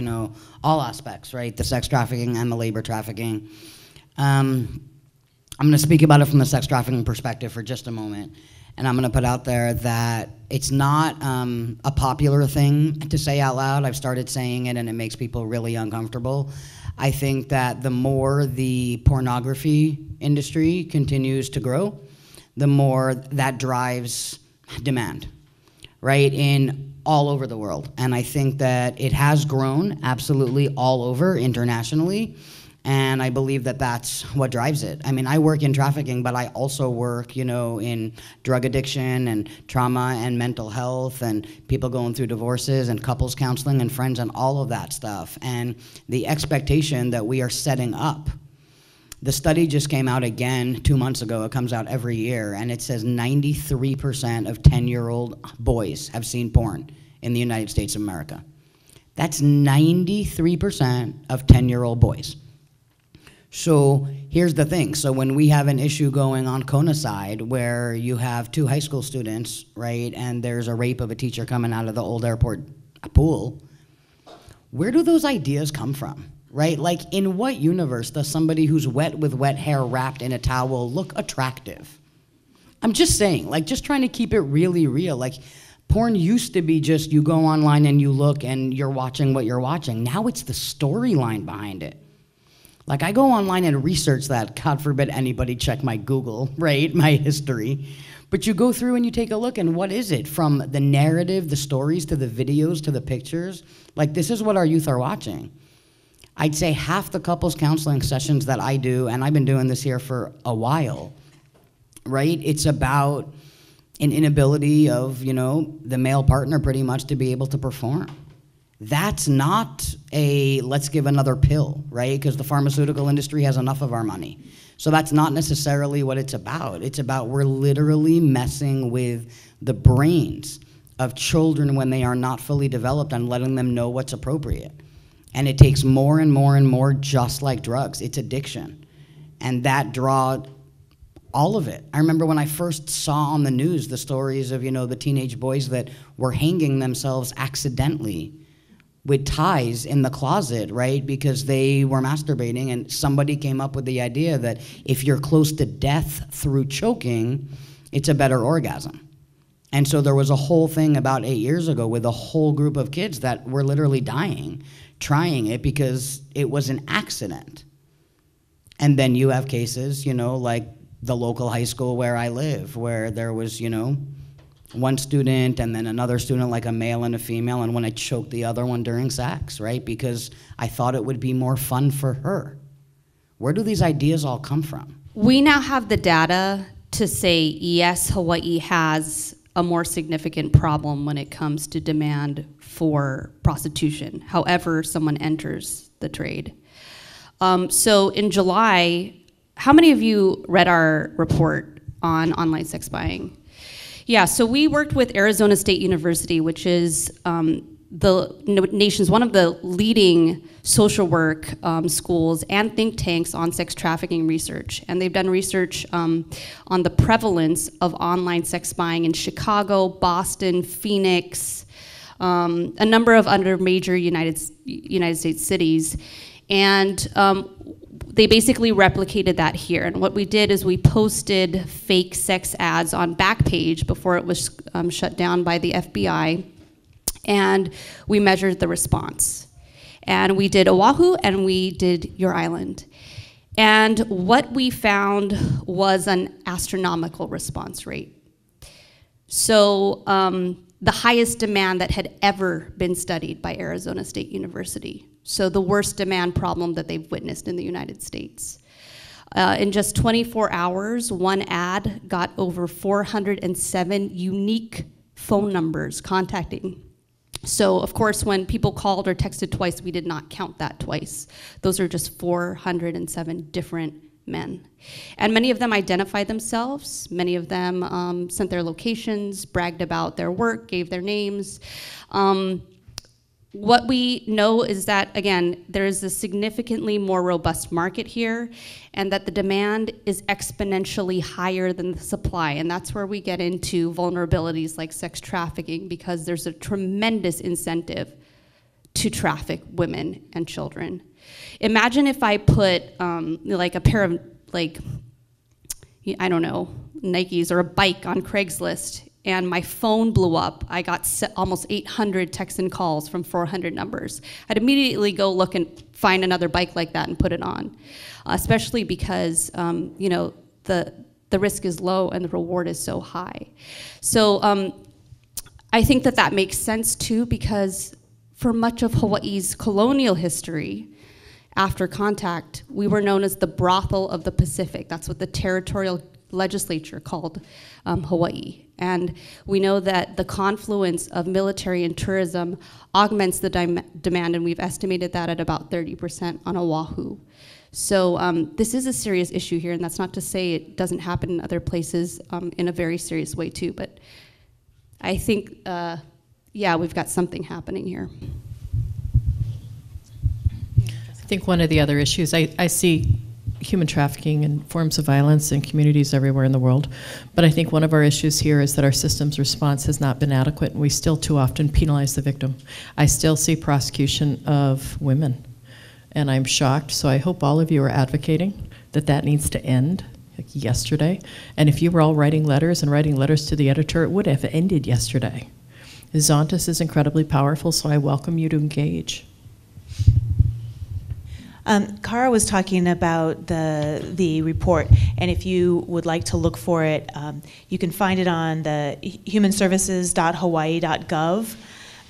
all aspects, right? The sex trafficking and the labor trafficking. I'm going to speak about it from the sex trafficking perspective for just a moment. And I'm going to put out there that it's not a popular thing to say out loud. I've started saying it, and it makes people really uncomfortable. I think that the more the pornography industry continues to grow, the more that drives demand, right, in all over the world. And I think that it has grown absolutely all over internationally, and I believe that that's what drives it. I mean, I work in trafficking, but I also work, in drug addiction and trauma and mental health and people going through divorces and couples counseling and friends and all of that stuff. And the expectation that we are setting up. The study just came out again 2 months ago. It comes out every year, and it says 93% of 10-year-old boys have seen porn in the United States of America. That's 93% of 10-year-old boys. So here's the thing. So when we have an issue going on Kona side where you have 2 high school students, right, and there's a rape of a teacher coming out of the old airport pool, where do those ideas come from, right? Like, in what universe does somebody who's wet with wet hair wrapped in a towel look attractive? I'm just saying, like, just trying to keep it really real. Like, porn used to be just you go online and you look and you're watching what you're watching. Now it's the storyline behind it. Like, I go online and research that. God forbid anybody check my Google, right, my history. But you go through and you take a look, and what is it? From the narrative, the stories, to the videos, to the pictures. Like, this is what our youth are watching. I'd say half the couples counseling sessions that I do, and I've been doing this here for a while, right? It's about an inability of, you know, the male partner pretty much to be able to perform. That's not a let's give another pill, right? Because the pharmaceutical industry has enough of our money. So that's not necessarily what it's about. It's about we're literally messing with the brains of children when they are not fully developed and letting them know what's appropriate. And it takes more and more and more, just like drugs. It's addiction. And that draw all of it. I remember when I first saw on the news the stories of, you know, the teenage boys that were hanging themselves accidentally with ties in the closet, right? Because they were masturbating, and somebody came up with the idea that if you're close to death through choking, it's a better orgasm. And so there was a whole thing about 8 years ago with a whole group of kids that were literally dying, trying it because it was an accident. And then you have cases, you know, like the local high school where I live, where there was, you know, one student and then another student, like a male and a female, and when I choked the other one during sex, right? Because I thought it would be more fun for her. Where do these ideas all come from? We now have the data to say, yes, Hawaii has a more significant problem when it comes to demand for prostitution, however someone enters the trade. So in July, how many of you read our report on online sex buying? Yeah, so we worked with Arizona State University, which is the nation's one of the leading social work schools and think tanks on sex trafficking research. And they've done research on the prevalence of online sex buying in Chicago, Boston, Phoenix, a number of other major United States cities. And they basically replicated that here. And what we did is we posted fake sex ads on Backpage before it was shut down by the FBI. And we measured the response. And we did Oahu and we did your island. And what we found was an astronomical response rate. So the highest demand that had ever been studied by Arizona State University. So the worst demand problem that they've witnessed in the United States. In just 24 hours, one ad got over 407 unique phone numbers contacting. So of course, when people called or texted twice, we did not count that twice. Those are just 407 different men. And many of them identified themselves. Many of them sent their locations, bragged about their work, gave their names. What we know is that, again, there is a significantly more robust market here, and that the demand is exponentially higher than the supply. And that's where we get into vulnerabilities like sex trafficking, because there's a tremendous incentive to traffic women and children. Imagine if I put like a pair of, like, I don't know, Nikes or a bike on Craigslist, and my phone blew up. I got almost 800 texts and calls from 400 numbers. I'd immediately go look and find another bike like that and put it on, especially because you know, the risk is low and the reward is so high. So I think that that makes sense too, because for much of Hawaii's colonial history, after contact, we were known as the brothel of the Pacific. That's what the territorial legislature called Hawaii. And we know that the confluence of military and tourism augments the demand, and we've estimated that at about 30% on Oahu. So this is a serious issue here, and that's not to say it doesn't happen in other places in a very serious way too, but I think yeah, we've got something happening here. I think one of the other issues, I see human trafficking and forms of violence in communities everywhere in the world, but I think one of our issues here is that our system's response has not been adequate, and we still too often penalize the victim. I still see prosecution of women, and I'm shocked, so I hope all of you are advocating that that needs to end, like yesterday. And if you were all writing letters to the editor, it would have ended yesterday. Zontas is incredibly powerful, so I welcome you to engage. Cara was talking about the report, and if you would like to look for it, you can find it on the humanservices.hawaii.gov,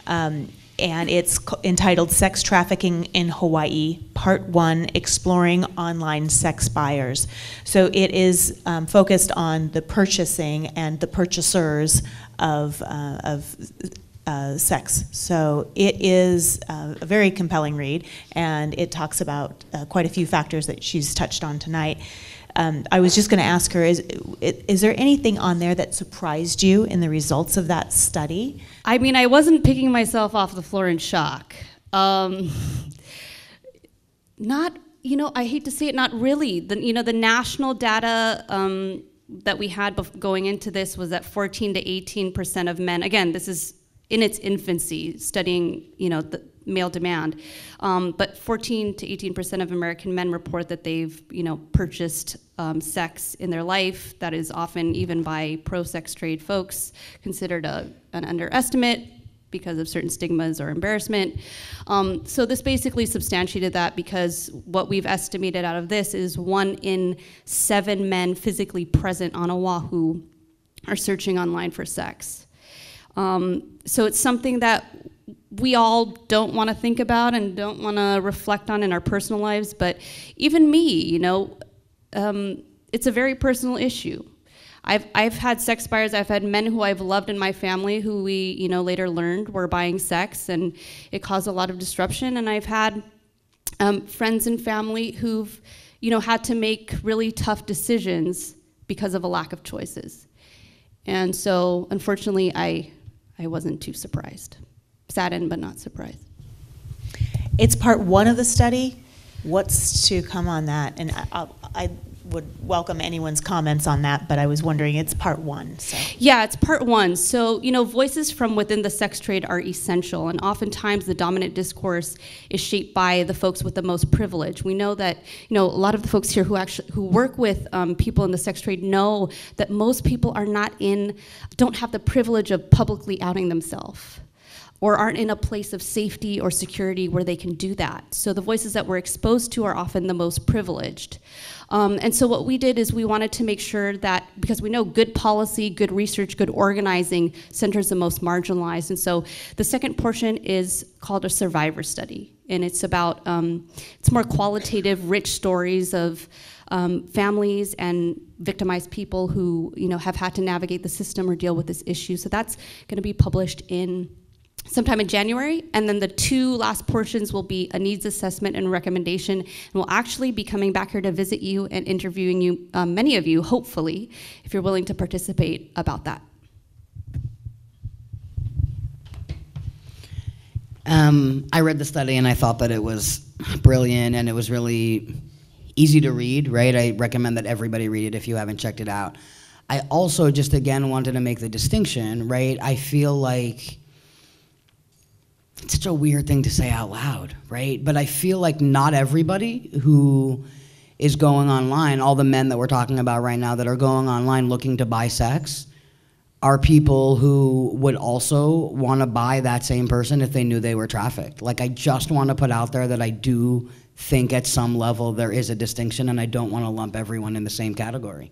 and it's entitled Sex Trafficking in Hawaii, Part 1, Exploring Online Sex Buyers. So it is focused on the purchasing and the purchasers of sex. So it is a very compelling read, and it talks about quite a few factors that she's touched on tonight. I was just going to ask her, is there anything on there that surprised you in the results of that study? I mean, I wasn't picking myself off the floor in shock. Not, I hate to say it, not really. The national data that we had going into this was that 14 to 18% of men, again, this is in its infancy, studying, the male demand, but 14 to 18% of American men report that they've, purchased sex in their life. That is often, even by pro-sex trade folks, considered an underestimate because of certain stigmas or embarrassment. So this basically substantiated that, because what we've estimated out of this is 1 in 7 men physically present on Oahu are searching online for sex. So it's something that we all don't want to think about and don't want to reflect on in our personal lives, but even me, it's a very personal issue. I've had sex buyers, I've had men who I've loved in my family who we, later learned were buying sex, and it caused a lot of disruption, and I've had friends and family who've, had to make really tough decisions because of a lack of choices. And so, unfortunately, I wasn't too surprised. Saddened, but not surprised. It's part 1 of the study. What's to come on that? And I would welcome anyone's comments on that, but I was wondering, it's part 1. So. Yeah, it's part 1. So, voices from within the sex trade are essential, and oftentimes the dominant discourse is shaped by the folks with the most privilege. We know that, a lot of the folks here who work with people in the sex trade know that most people don't have the privilege of publicly outing themselves, or aren't in a place of safety or security where they can do that. So the voices that we're exposed to are often the most privileged. And so what we did is we wanted to make sure that, because we know good policy, good research, good organizing centers the most marginalized. And so the second portion is called a survivor study. And it's about, it's more qualitative, rich stories of families and victimized people who, have had to navigate the system or deal with this issue. So that's gonna be published sometime in January, and then the 2 last portions will be a needs assessment and recommendation, and we'll actually be coming back here to visit you and interviewing you, many of you, hopefully, if you're willing to participate about that. I read the study and I thought that it was brilliant and it was really easy to read, right? I recommend that everybody read it if you haven't checked it out. I also just, again, wanted to make the distinction, right? I feel like it's such a weird thing to say out loud, right? But I feel like not everybody who is going online, all the men that we're talking about right now that are going online looking to buy sex, are people who would also want to buy that same person if they knew they were trafficked. Like, I just want to put out there that I do think at some level there is a distinction, and I don't want to lump everyone in the same category.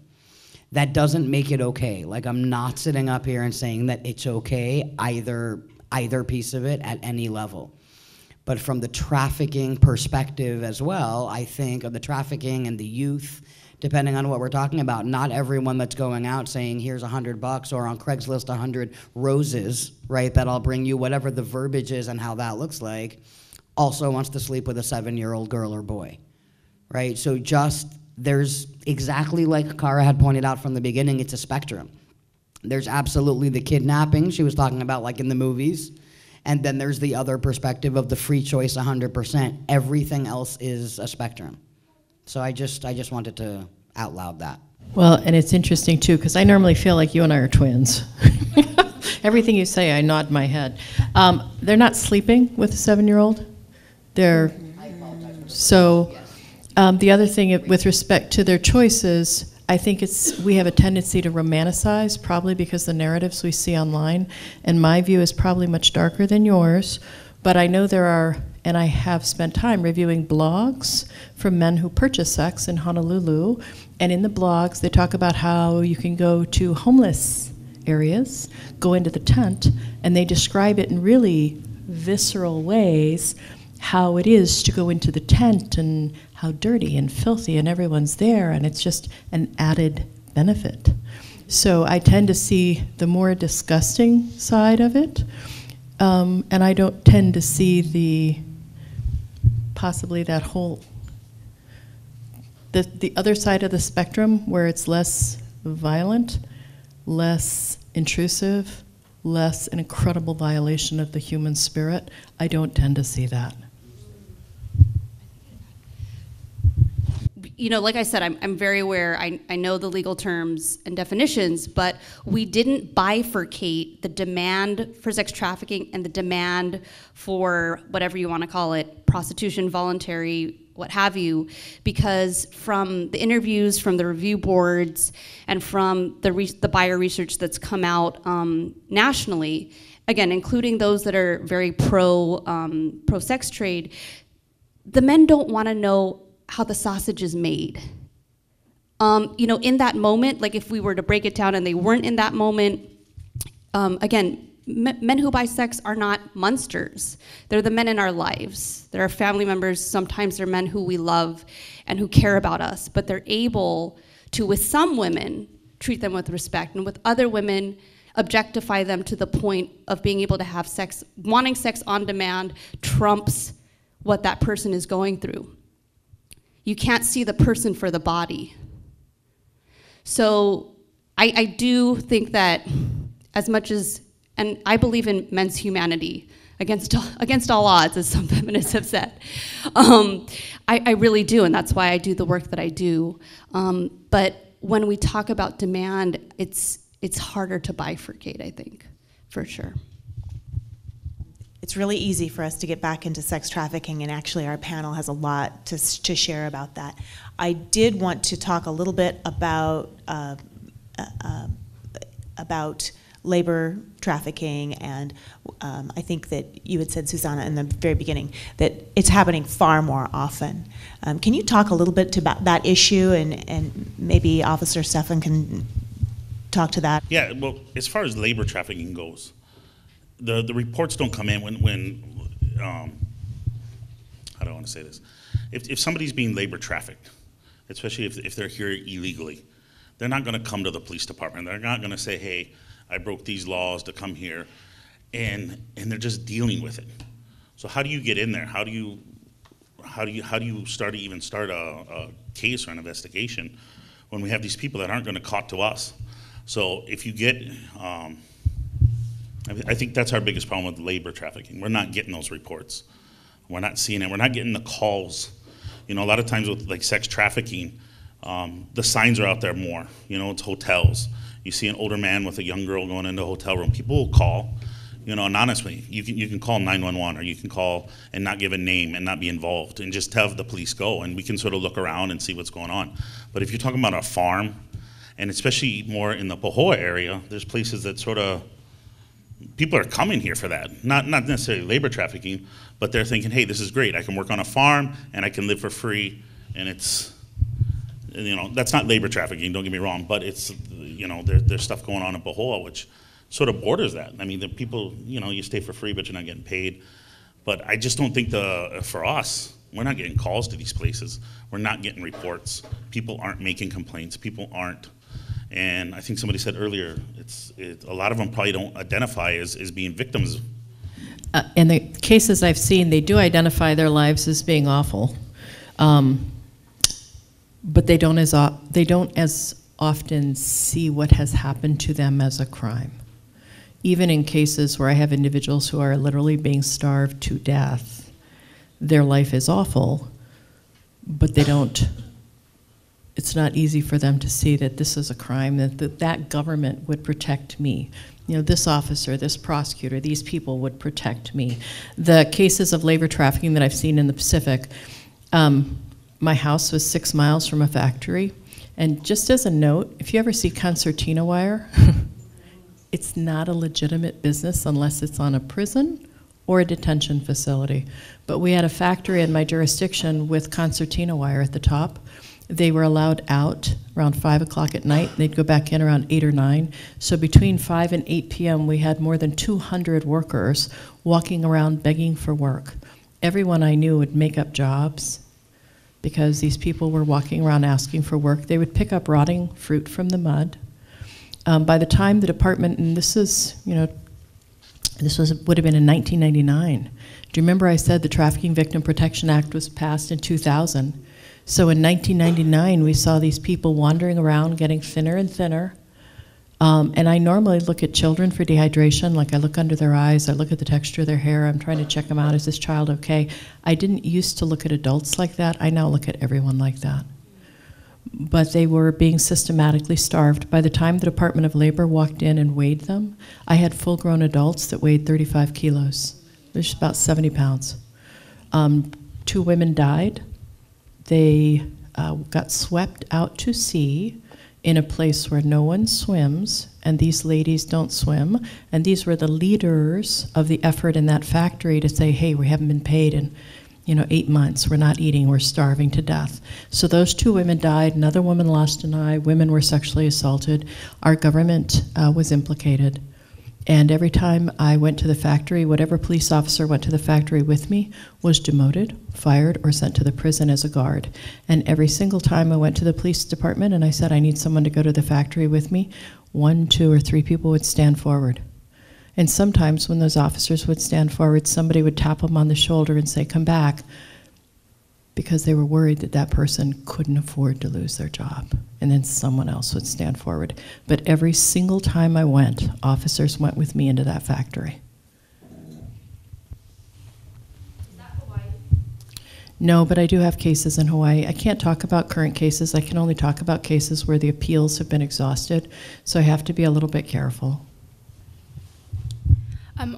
That doesn't make it okay. Like, I'm not sitting up here and saying that it's okay, either piece of it at any level. But from the trafficking perspective as well, I think of the trafficking and the youth, depending on what we're talking about, not everyone that's going out saying, here's $100 or on Craigslist 100 roses, right, that I'll bring you, whatever the verbiage is and how that looks like, also wants to sleep with a 7-year-old girl or boy, right? So just, there's, exactly like Cara had pointed out from the beginning, it's a spectrum. There's absolutely the kidnapping she was talking about, like in the movies. And then there's the other perspective of the free choice 100%. Everything else is a spectrum. So I just wanted to out loud that. Well, and it's interesting too, because I normally feel like you and I are twins. Everything you say, I nod my head. They're not sleeping with a 7-year-old. They're so. The other thing with respect to their choices, I think we have a tendency to romanticize, probably because the narratives we see online, and my view is probably much darker than yours, but I know there are, and I have spent time reviewing blogs from men who purchase sex in Honolulu, and in the blogs they talk about how you can go to homeless areas, go into the tent, and they describe it in really visceral ways, how it is to go into the tent and how dirty and filthy and everyone's there, and it's just an added benefit. So I tend to see the more disgusting side of it, and I don't tend to see possibly that whole, the other side of the spectrum where it's less violent, less intrusive, less an incredible violation of the human spirit. I don't tend to see that. You know, like I said, I'm very aware, I know the legal terms and definitions, but we didn't bifurcate the demand for sex trafficking and the demand for whatever you want to call it, prostitution, voluntary, what have you, because from the interviews, from the review boards, and from the buyer research that's come out nationally, again, including those that are very pro-sex trade, the men don't want to know how the sausage is made. You know, in that moment, like if we were to break it down and they weren't in that moment, again, men who buy sex are not monsters. They're the men in our lives. They're our family members. Sometimes they're men who we love and who care about us, but they're able to, with some women, treat them with respect, and with other women, objectify them to the point of being able to have sex. Wanting sex on demand trumps what that person is going through. You can't see the person for the body. So I do think that as much as, and I believe in men's humanity against all odds, as some feminists have said. I really do, and that's why I do the work that I do. But when we talk about demand, it's harder to bifurcate, I think, for sure. It's really easy for us to get back into sex trafficking, and actually our panel has a lot to share about that. I did want to talk a little bit about labor trafficking, and I think that you had said, Susanna, in the very beginning, that it's happening far more often. Can you talk a little bit about that issue, and maybe Officer Stefan can talk to that? Yeah, well, as far as labor trafficking goes, the reports don't come in when how do I want to say this? If somebody's being labor trafficked, especially if they're here illegally, they're not going to come to the police department. They're not going to say, hey, I broke these laws to come here, and they're just dealing with it. So how do you get in there? How do you start a case or an investigation when we have these people that aren't going to caught to us? So if you get I think that's our biggest problem with labor trafficking. We're not getting those reports. We're not seeing it. We're not getting the calls. You know, a lot of times with like sex trafficking, the signs are out there more. You know, it's hotels. You see an older man with a young girl going into a hotel room. People will call, you know, anonymously. You can call 911, or you can call and not give a name and not be involved and just have the police go, and we can sort of look around and see what's going on. But if you're talking about a farm, and especially more in the Pahoa area, there's places that sort of, people are coming here for that. Not necessarily labor trafficking, but they're thinking, hey, this is great. I can work on a farm and I can live for free, and it's, you know, that's not labor trafficking, don't get me wrong, but it's, you know, there's stuff going on in Pahoa which sort of borders that. I mean, the people, you know, you stay for free, but you're not getting paid. But I just don't think for us, we're not getting calls to these places. We're not getting reports. People aren't making complaints. People aren't. And I think somebody said earlier, a lot of them probably don't identify as being victims. In the cases I've seen, they do identify their lives as being awful, but they don't as often see what has happened to them as a crime. Even in cases where I have individuals who are literally being starved to death, their life is awful, but they don't, it's not easy for them to see that this is a crime, that government would protect me. You know, this officer, this prosecutor, these people would protect me. The cases of labor trafficking that I've seen in the Pacific, my house was 6 miles from a factory. And just as a note, if you ever see concertina wire, it's not a legitimate business unless it's on a prison or a detention facility. But we had a factory in my jurisdiction with concertina wire at the top. They were allowed out around 5 o'clock at night. They'd go back in around 8 or 9. So between 5 and 8 p.m., we had more than 200 workers walking around begging for work. Everyone I knew would make up jobs because these people were walking around asking for work. They would pick up rotting fruit from the mud. By the time the department, and this is, you know, would have been in 1999. Do you remember I said the Trafficking Victim Protection Act was passed in 2000? So in 1999, we saw these people wandering around, getting thinner and thinner. And I normally look at children for dehydration, like I look under their eyes, I look at the texture of their hair, I'm trying to check them out, is this child okay? I didn't used to look at adults like that, I now look at everyone like that. But they were being systematically starved. By the time the Department of Labor walked in and weighed them, I had full-grown adults that weighed 35 kilos, which is about 70 pounds. 2 women died. They got swept out to sea in a place where no one swims, and these ladies don't swim. And these were the leaders of the effort in that factory to say, hey, we haven't been paid in 8 months, we're not eating, we're starving to death. So those 2 women died, another woman lost an eye, women were sexually assaulted. Our government was implicated. And every time I went to the factory, whatever police officer went to the factory with me was demoted, fired, or sent to the prison as a guard. And every single time I went to the police department and I said, I need someone to go to the factory with me, 1, 2, or 3 people would stand forward. And sometimes when those officers would stand forward, somebody would tap them on the shoulder and say, come back, because they were worried that that person couldn't afford to lose their job. And then someone else would stand forward. But every single time I went, officers went with me into that factory. Is that Hawaii? No, but I do have cases in Hawaii. I can't talk about current cases. I can only talk about cases where the appeals have been exhausted. So I have to be a little bit careful.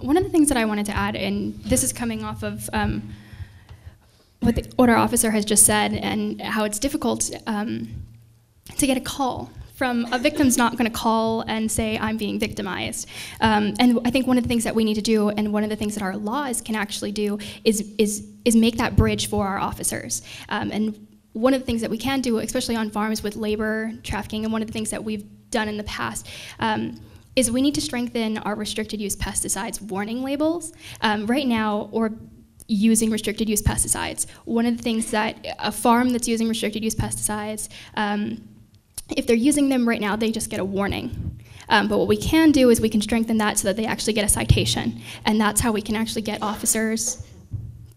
One of the things that I wanted to add, and this is coming off of what our officer has just said and how it's difficult to get a call from a victim's not going to call and say, I'm being victimized. And I think one of the things that we need to do, and one of the things that our laws can actually do, is make that bridge for our officers. And one of the things that we can do, especially on farms with labor trafficking, and one of the things that we've done in the past, is we need to strengthen our restricted use pesticides warning labels. Right now, or using restricted use pesticides. One of the things that a farm that's using restricted use pesticides, if they're using them right now, they just get a warning. But what we can do is we can strengthen that so that they actually get a citation. And that's how we can actually get officers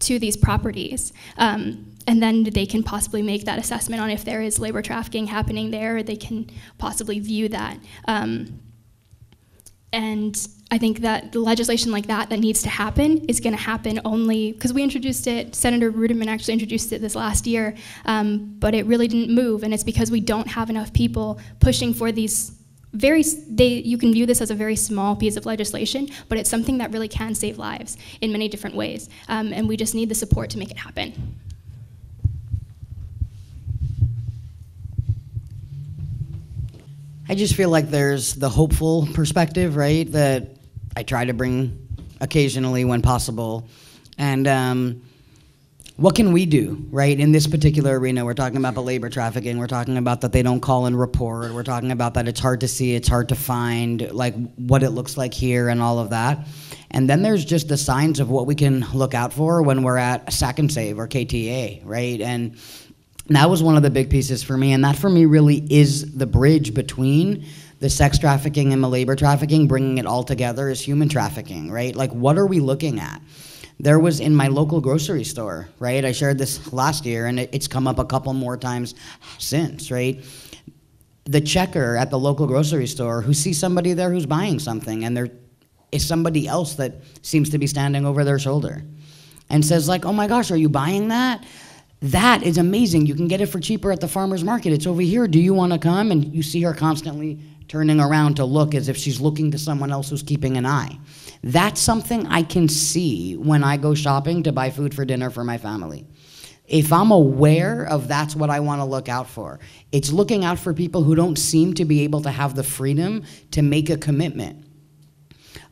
to these properties. And then they can possibly make that assessment on if there is labor trafficking happening there. They can possibly view that. And I think that the legislation like that needs to happen is going to happen only because we introduced it. Senator Ruderman actually introduced it this last year, but it really didn't move, and it's because we don't have enough people pushing for these you can view this as a very small piece of legislation, but it's something that really can save lives in many different ways, and we just need the support to make it happen. I just feel like there's the hopeful perspective, right, that I try to bring occasionally when possible. And what can we do, right, in this particular arena? We're talking about the labor trafficking. We're talking about that they don't call and report. We're talking about that it's hard to see, it's hard to find, like, what it looks like here and all of that. And then there's just the signs of what we can look out for when we're at Sack and Save or KTA, right? And that was one of the big pieces for me, and that for me really is the bridge between the sex trafficking and the labor trafficking. Bringing it all together is human trafficking, right? Like, what are we looking at? There was in my local grocery store, right? I shared this last year, and it's come up a couple more times since, right? the checker at the local grocery store who sees somebody there who's buying something, and there is somebody else that seems to be standing over their shoulder and says like, oh my gosh, are you buying that? That is amazing. You can get it for cheaper at the farmer's market. It's over here. Do you want to come? And you see her constantly turning around to look as if she's looking to someone else who's keeping an eye. That's something I can see when I go shopping to buy food for dinner for my family. If I'm aware of that's what I want to look out for, it's looking out for people who don't seem to be able to have the freedom to make a commitment.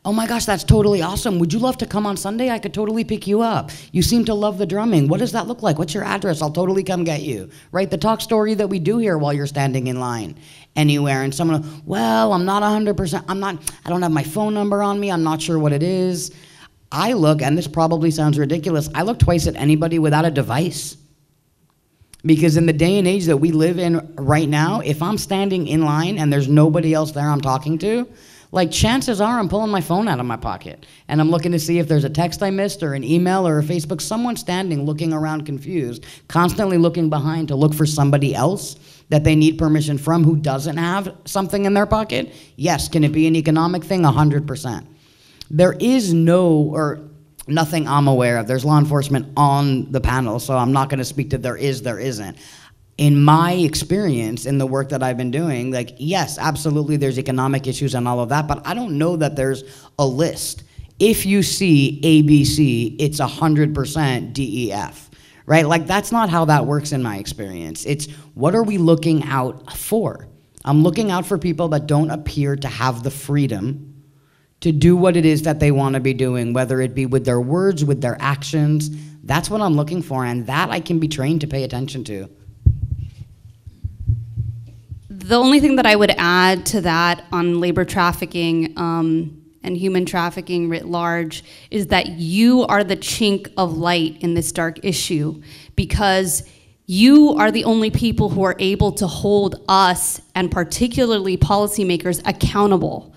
Oh my gosh, that's totally awesome. Would you love to come on Sunday? I could totally pick you up. You seem to love the drumming. What does that look like? What's your address? I'll totally come get you. Right? The talk story that we do here while you're standing in line anywhere, and someone, well, I'm not 100%, I don't have my phone number on me. I'm not sure what it is. I look, and this probably sounds ridiculous, I look twice at anybody without a device. Because in the day and age that we live in right now, if I'm standing in line and there's nobody else there I'm talking to, like chances are I'm pulling my phone out of my pocket and I'm looking to see if there's a text I missed or an email or a Facebook, someone standing looking around confused, constantly looking behind to look for somebody else that they need permission from who doesn't have something in their pocket. Yes, can it be an economic thing? 100%. There is nothing I'm aware of. There's law enforcement on the panel, so I'm not going to speak to there isn't. In my experience, in the work that I've been doing, like, yes, absolutely, there's economic issues and all of that, but I don't know that there's a list. If you see ABC, it's 100% DEF, right? Like, that's not how that works in my experience. It's what are we looking out for? I'm looking out for people that don't appear to have the freedom to do what it is that they want to be doing, whether it be with their words, with their actions. That's what I'm looking for, and that I can be trained to pay attention to. The only thing that I would add to that on labor trafficking and human trafficking writ large is that you are the chink of light in this dark issue, because you are the only people who are able to hold us, and particularly policymakers, accountable.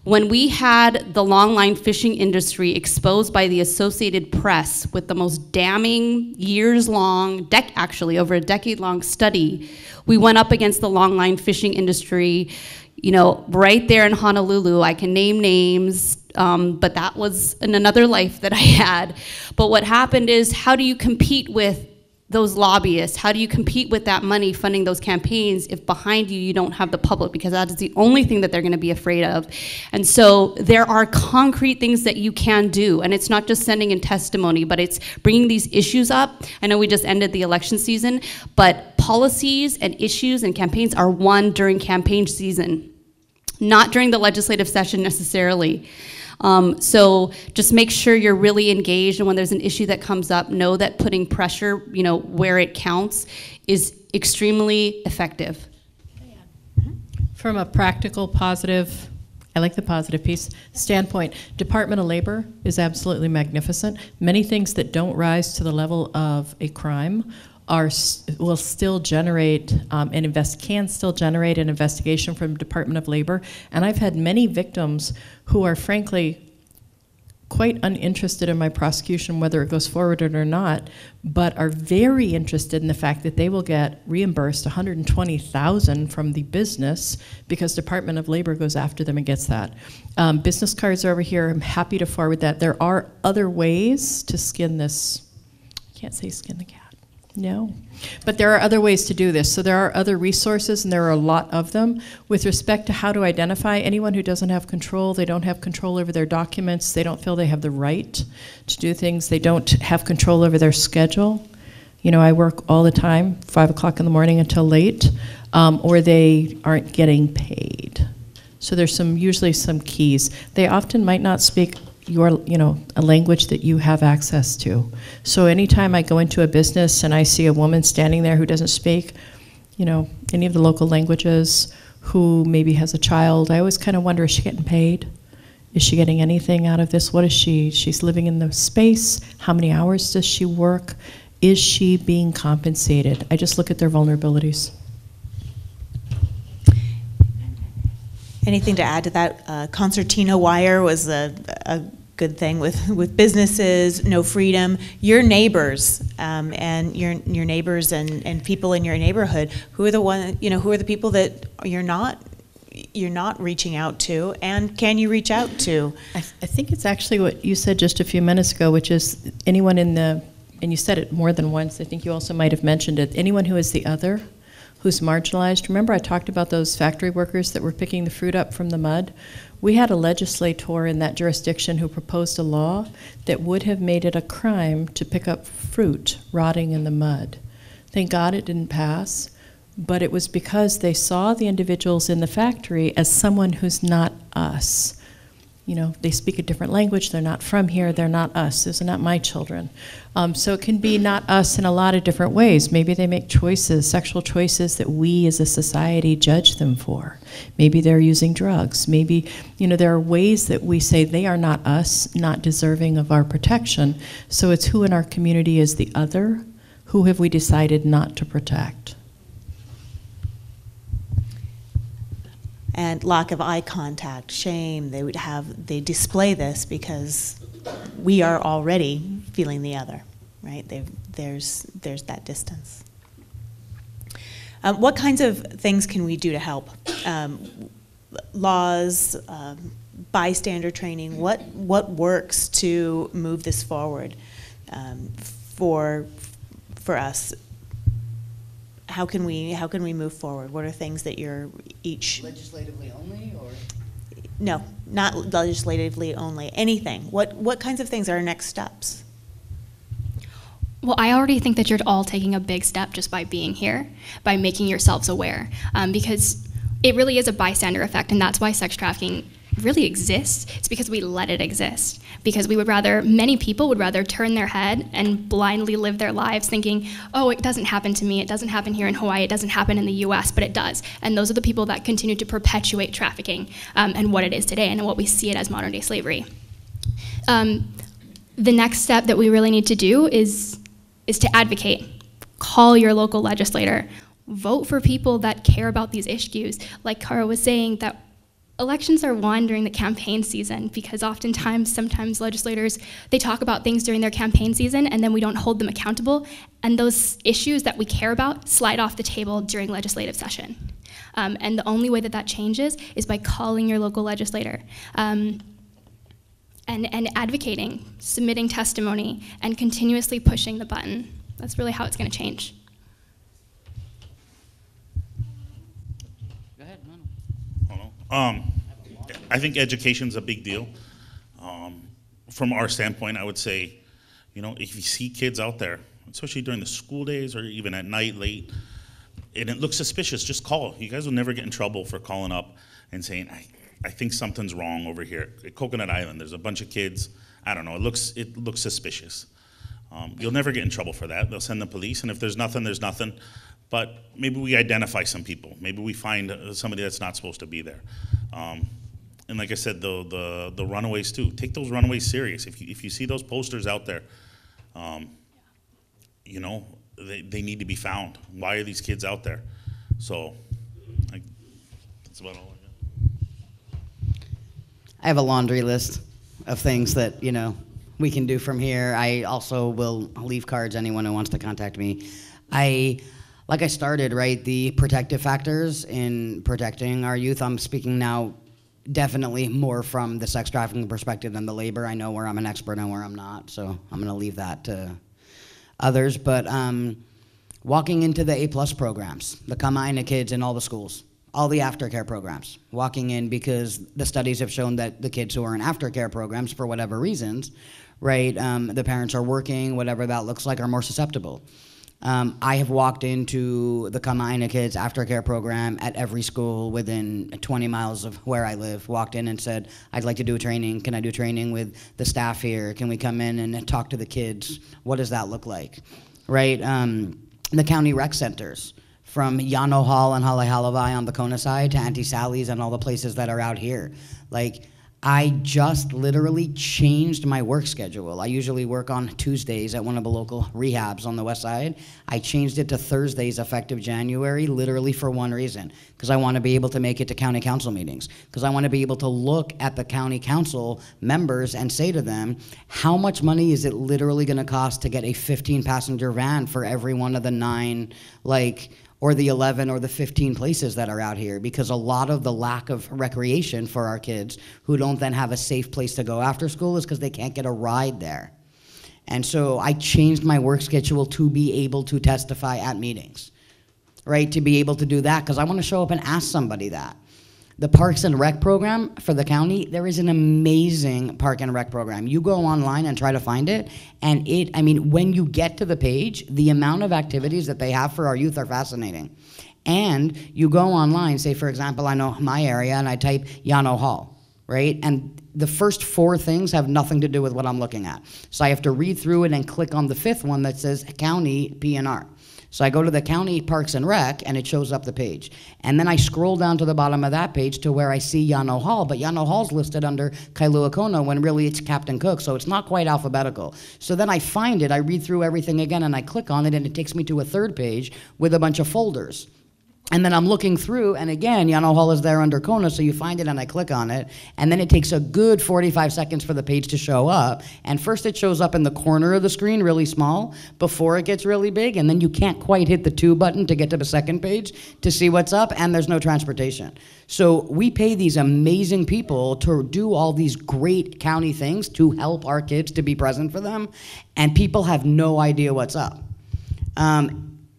When we had the longline fishing industry exposed by the Associated Press with the most damning years-long, actually over a decade-long study, we went up against the longline fishing industry, you know, right there in Honolulu. I can name names, but that was in another life that I had. But what happened is, how do you compete with those lobbyists? How do you compete with that money funding those campaigns if behind you you don't have the public? Because that is the only thing that they're going to be afraid of. And so there are concrete things that you can do, and it's not just sending in testimony, but it's bringing these issues up. I know we just ended the election season, but policies and issues and campaigns are won during campaign season, not during the legislative session necessarily. So just make sure you're really engaged, and when there's an issue that comes up, know that putting pressure, you know, where it counts is extremely effective. From a practical, positive, I like the positive piece, standpoint, Department of Labor is absolutely magnificent. Many things that don't rise to the level of a crime will still generate can still generate an investigation from Department of Labor. And I've had many victims who are frankly quite uninterested in my prosecution, whether it goes forward or not, but are very interested in the fact that they will get reimbursed $120,000 from the business because Department of Labor goes after them and gets that. Business cards are over here. I'm happy to forward that. There are other ways to skin this. I can't say skin the cat. No, but there are other ways to do this. So there are other resources, and there are a lot of them. With respect to how to identify anyone who doesn't have control, they don't have control over their documents, they don't feel they have the right to do things, they don't have control over their schedule. You know, I work all the time, 5 o'clock in the morning until late, or they aren't getting paid. So there's usually some keys. They often might not speak a language that you have access to. So anytime I go into a business and I see a woman standing there who doesn't speak, any of the local languages, who maybe has a child, I always kind of wonder, is she getting paid? Is she getting anything out of this? What is she's living in the space? How many hours does she work? Is she being compensated? I just look at their vulnerabilities. Anything to add to that? Concertina wire was a good thing with businesses, no freedom. Your neighbors and your neighbors and people in your neighborhood, who are the people that you're not reaching out to, and can you reach out to? I think it's actually what you said just a few minutes ago, which is anyone and you said it more than once, I think you also might have mentioned it, anyone who is the other, who's marginalized. Remember I talked about those factory workers that were picking the fruit up from the mud? We had a legislator in that jurisdiction who proposed a law that would have made it a crime to pick up fruit rotting in the mud. Thank God it didn't pass, but it was because they saw the individuals in the factory as someone who's not us. You know, they speak a different language, they're not from here, they're not us, those are not my children. So it can be not us in a lot of different ways. Maybe they make choices, sexual choices that we as a society judge them for. Maybe they're using drugs. Maybe, there are ways that we say they are not us, not deserving of our protection. So it's who in our community is the other, who have we decided not to protect. And lack of eye contact, shame, they display this because we are already feeling the other, right? There's that distance. What kinds of things can we do to help? Laws, bystander training, what works to move this forward for us? How can we move forward? What are things that you're each... Legislatively only, or? No, not legislatively only. Anything. What kinds of things are our next steps? Well, I already think that you're all taking a big step just by being here, by making yourselves aware, because it really is a bystander effect, and that's why sex trafficking really exists. It's because we let it exist. Because many people would rather turn their head and blindly live their lives thinking, oh, it doesn't happen to me, it doesn't happen here in Hawaii, it doesn't happen in the US, but it does. And those are the people that continue to perpetuate trafficking and what it is today and what we see it as modern day slavery. The next step that we really need to do is to advocate. Call your local legislator. Vote for people that care about these issues. Like Kara was saying, that elections are won during the campaign season because sometimes legislators, they talk about things during their campaign season and then we don't hold them accountable, and those issues that we care about slide off the table during legislative session. And the only way that changes is by calling your local legislator and advocating, submitting testimony, and continuously pushing the button. That's really how it's going to change. I think education's a big deal. From our standpoint, I would say, if you see kids out there, especially during the school days or even at night late, and it looks suspicious, just call. You guys will never get in trouble for calling up and saying, I think something's wrong over here. At Coconut Island, there's a bunch of kids. I don't know, it looks suspicious. You'll never get in trouble for that. They'll send the police, and if there's nothing, there's nothing. But maybe we identify some people. Maybe we find somebody that's not supposed to be there. And like I said, the runaways too. Take those runaways serious. If you see those posters out there, they need to be found. Why are these kids out there? So that's about all I got. I have a laundry list of things that, we can do from here. I also will leave cards, anyone who wants to contact me. Like I started, right, the protective factors in protecting our youth. I'm speaking now definitely more from the sex trafficking perspective than the labor. I know where I'm an expert and where I'm not, so I'm going to leave that to others. But walking into the A+ programs, the Kama'aina kids in all the schools, all the aftercare programs, walking in because the studies have shown that the kids who are in aftercare programs, for whatever reasons, right, the parents are working, whatever that looks like, are more susceptible. I have walked into the Kama'aina Kids aftercare program at every school within 20 miles of where I live, walked in and said, I'd like to do a training. Can I do training with the staff here? Can we come in and talk to the kids? What does that look like? Right? The county rec centers, from Yano Hall and Halehalawai on the Kona side to Auntie Sally's and all the places that are out here. Like, I just literally changed my work schedule. I usually work on Tuesdays at one of the local rehabs on the west side. I changed it to Thursdays effective January, literally for one reason, because I want to be able to make it to county council meetings, because I want to be able to look at the county council members and say to them, how much money is it literally going to cost to get a 15-passenger van for every one of the 9, or the 11 or the 15 places that are out here, because a lot of the lack of recreation for our kids who don't then have a safe place to go after school is because they can't get a ride there. And so I changed my work schedule to be able to testify at meetings, right? To be able to do that, because I want to show up and ask somebody that. The Parks and Rec program for the county, there is an amazing Park and Rec program. You go online and try to find it, and when you get to the page, the amount of activities that they have for our youth are fascinating. And you go online, say for example, I know my area, and I type Yano Hall, right? And the first 4 things have nothing to do with what I'm looking at. So I have to read through it and click on the 5th one that says County P&R. So I go to the County Parks and Rec, and it shows up the page. And then I scroll down to the bottom of that page to where I see Yano Hall, but Yano Hall's listed under Kailua Kona when really it's Captain Cook, so it's not quite alphabetical. So then I find it, I read through everything again, and I click on it, and it takes me to a 3rd page with a bunch of folders. And then I'm looking through, and again, Yano Hall is there under Kona, so you find it and I click on it, and then it takes a good 45 seconds for the page to show up. And first it shows up in the corner of the screen, really small, before it gets really big, and then you can't quite hit the 2 button to get to the 2nd page to see what's up, and there's no transportation. So we pay these amazing people to do all these great county things to help our kids to be present for them, and people have no idea what's up.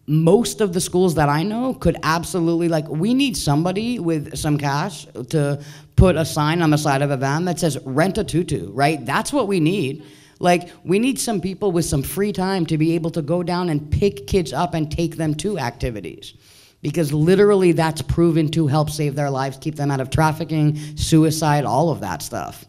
Most of the schools that I know could absolutely, we need somebody with some cash to put a sign on the side of a van that says rent a tutu, right? That's what we need. We need some people with some free time to be able to go down and pick kids up and take them to activities. Because literally that's proven to help save their lives, keep them out of trafficking, suicide, all of that stuff.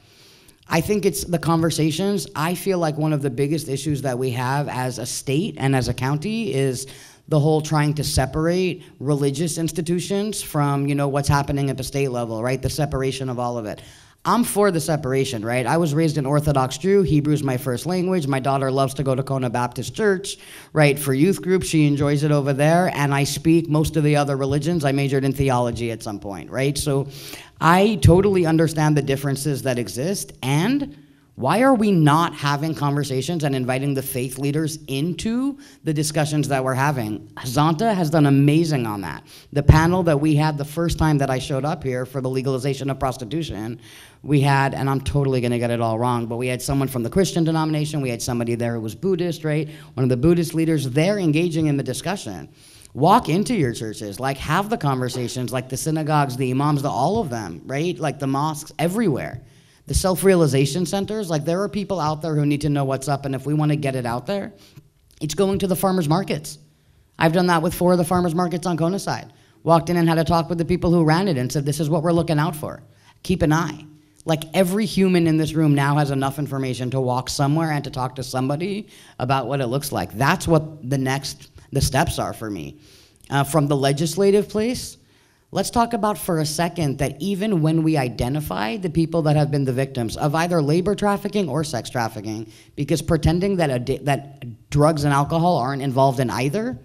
I think it's the conversations. I feel like one of the biggest issues that we have as a state and as a county is the whole trying to separate religious institutions from, what's happening at the state level, right? The separation of all of it. I'm for the separation, right? I was raised an Orthodox Jew. Hebrew's my first language. My daughter loves to go to Kona Baptist Church, right? For youth group, she enjoys it over there. And I speak most of the other religions. I majored in theology at some point, right? So I totally understand the differences that exist. And why are we not having conversations and inviting the faith leaders into the discussions that we're having? Zonta has done amazing on that. The panel that we had the first time that I showed up here for the legalization of prostitution, we had, and I'm totally going to get it all wrong, but we had someone from the Christian denomination, we had somebody there who was Buddhist, right? One of the Buddhist leaders, they're engaging in the discussion. Walk into your churches, have the conversations, the synagogues, the imams, all of them, right? The mosques, everywhere. The self-realization centers, there are people out there who need to know what's up, and if we want to get it out there, it's going to the farmers markets. I've done that with 4 of the farmers markets on Kona side. Walked in and had a talk with the people who ran it and said, this is what we're looking out for. Keep an eye. Every human in this room now has enough information to walk somewhere and to talk to somebody about what it looks like. That's what the steps are for me. From the legislative place, let's talk about for a second that even when we identify the people that have been the victims of either labor trafficking or sex trafficking, because pretending that drugs and alcohol aren't involved in either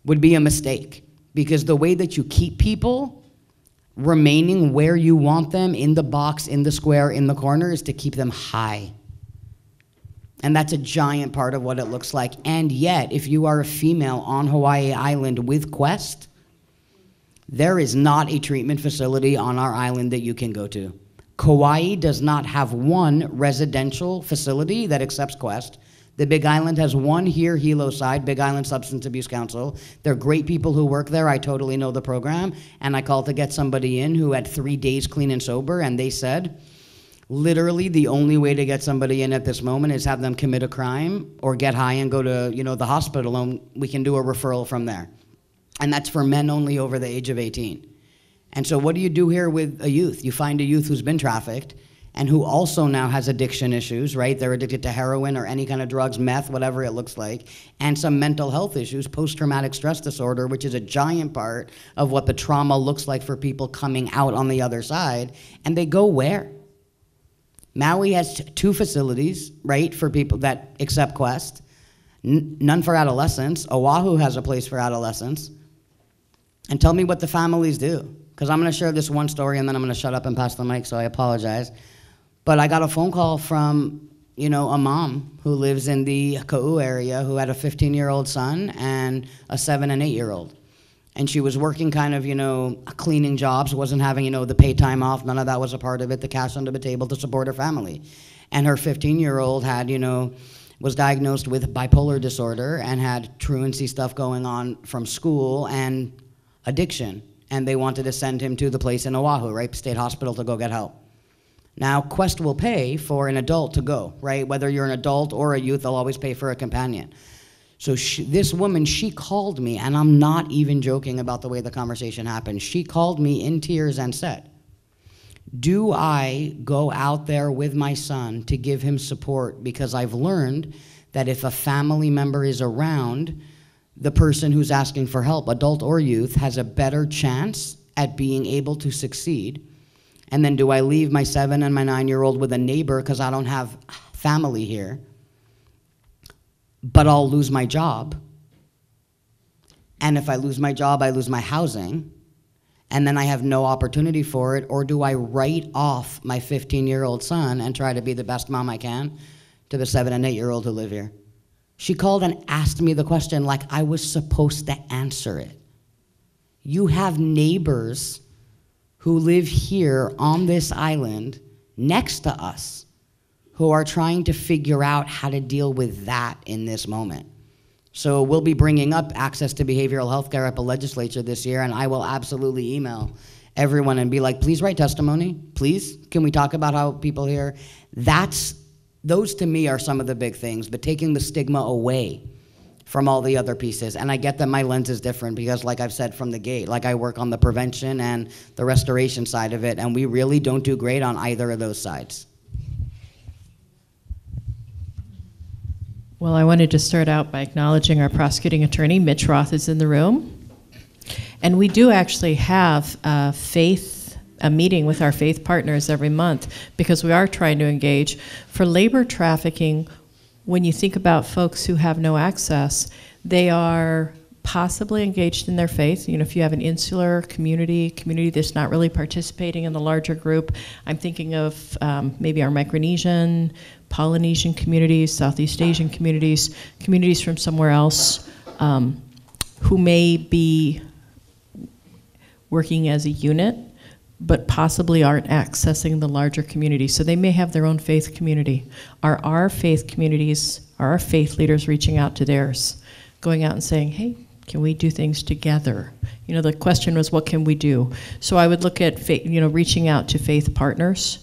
would be a mistake. Because the way that you keep people remaining where you want them, in the box, in the square, in the corner, is to keep them high. And that's a giant part of what it looks like. And yet, if you are a female on Hawaii Island with Quest, there is not a treatment facility on our island that you can go to. Kauai does not have one residential facility that accepts Quest. The Big Island has one here, Hilo side, Big Island Substance Abuse Council. They're great people who work there. I totally know the program. And I called to get somebody in who had 3 days clean and sober, and they said, literally the only way to get somebody in at this moment is have them commit a crime or get high and go to the hospital, and we can do a referral from there. And that's for men only over the age of 18. And so what do you do here with a youth? You find a youth who's been trafficked and who also now has addiction issues, right? They're addicted to heroin or any kind of drugs, meth, whatever it looks like, and some mental health issues, post-traumatic stress disorder, which is a giant part of what the trauma looks like for people coming out on the other side. And they go where? Maui has 2 facilities, right, for people that accept Quest. None for adolescents. Oahu has a place for adolescents. And tell me what the families do. Because I'm going to share this one story, and then I'm going to shut up and pass the mic, so I apologize. But I got a phone call from, a mom who lives in the Ka'u area who had a 15-year-old son and a 7 and 8-year-old. And she was working kind of, cleaning jobs, wasn't having, the paid time off. None of that was a part of it, the cash under the table to support her family. And her 15-year-old had, was diagnosed with bipolar disorder and had truancy stuff going on from school and addiction. And they wanted to send him to the place in Oahu, right, state hospital, to go get help. Now, Quest will pay for an adult to go, right? Whether you're an adult or a youth, they'll always pay for a companion. So this woman, she called me, and I'm not even joking about the way the conversation happened. She called me in tears and said, do I go out there with my son to give him support? Because I've learned that if a family member is around, the person who's asking for help, adult or youth, has a better chance at being able to succeed. And then do I leave my 7 and my 9-year-old with a neighbor because I don't have family here, but I'll lose my job. And if I lose my job, I lose my housing, and then I have no opportunity for it. Or do I write off my 15-year-old son and try to be the best mom I can to the 7 and 8-year-old who live here? She called and asked me the question like I was supposed to answer it. You have neighbors who live here on this island next to us who are trying to figure out how to deal with that in this moment. So we'll be bringing up access to behavioral health care at the legislature this year, and I will absolutely email everyone and be like, please write testimony, please. Can we talk about how people here? Those to me are some of the big things, but taking the stigma away from all the other pieces. And I get that my lens is different because, like I've said from the gate, like I work on the prevention and the restoration side of it, and we really don't do great on either of those sides. Well, I wanted to start out by acknowledging our prosecuting attorney, Mitch Roth, is in the room. And we do actually have a meeting with our faith partners every month because we are trying to engage. For labor trafficking, when you think about folks who have no access, they are possibly engaged in their faith. If you have an insular community that's not really participating in the larger group, I'm thinking of maybe our Micronesian, Polynesian communities, Southeast Asian communities, communities from somewhere else who may be working as a unit, but possibly aren't accessing the larger community. So they may have their own faith community. Are our faith communities, are our faith leaders reaching out to theirs, going out and saying, hey, can we do things together? The question was, what can we do? So I would look at, reaching out to faith partners.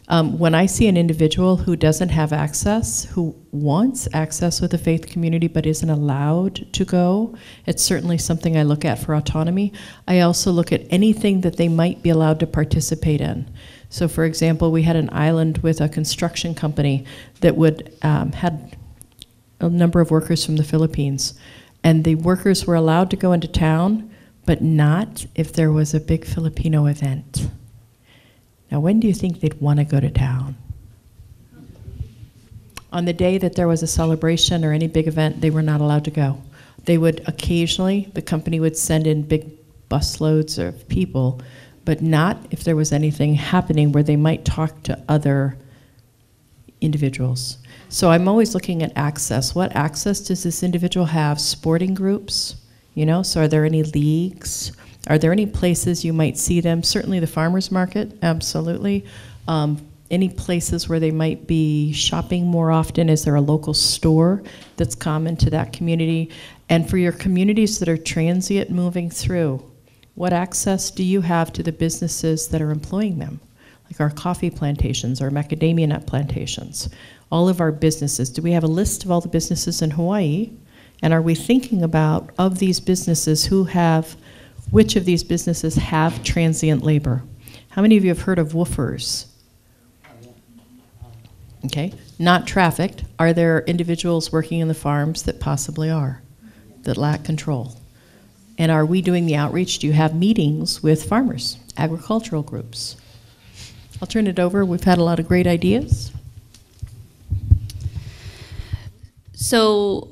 When I see an individual who doesn't have access, who wants access with a faith community but isn't allowed to go, it's certainly something I look at for autonomy. I also look at anything that they might be allowed to participate in. So for example, we had an island with a construction company that had a number of workers from the Philippines. And the workers were allowed to go into town, but not if there was a big Filipino event. Now, when do you think they'd want to go to town? On the day that there was a celebration or any big event, they were not allowed to go. They would occasionally, the company would send in big busloads of people, but not if there was anything happening where they might talk to other individuals. So I'm always looking at access. What access does this individual have? Sporting groups, so are there any leagues? Are there any places you might see them? Certainly the farmers market, absolutely. Any places where they might be shopping more often? Is there a local store that's common to that community? And for your communities that are transient moving through, what access do you have to the businesses that are employing them? Like our coffee plantations or macadamia nut plantations. All of our businesses, do we have a list of all the businesses in Hawaii? And are we thinking about, of these businesses, which of these businesses have transient labor? How many of you have heard of woofers? Okay, not trafficked. Are there individuals working in the farms that possibly are, that lack control? And are we doing the outreach? Do you have meetings with farmers, agricultural groups? I'll turn it over. We've had a lot of great ideas. So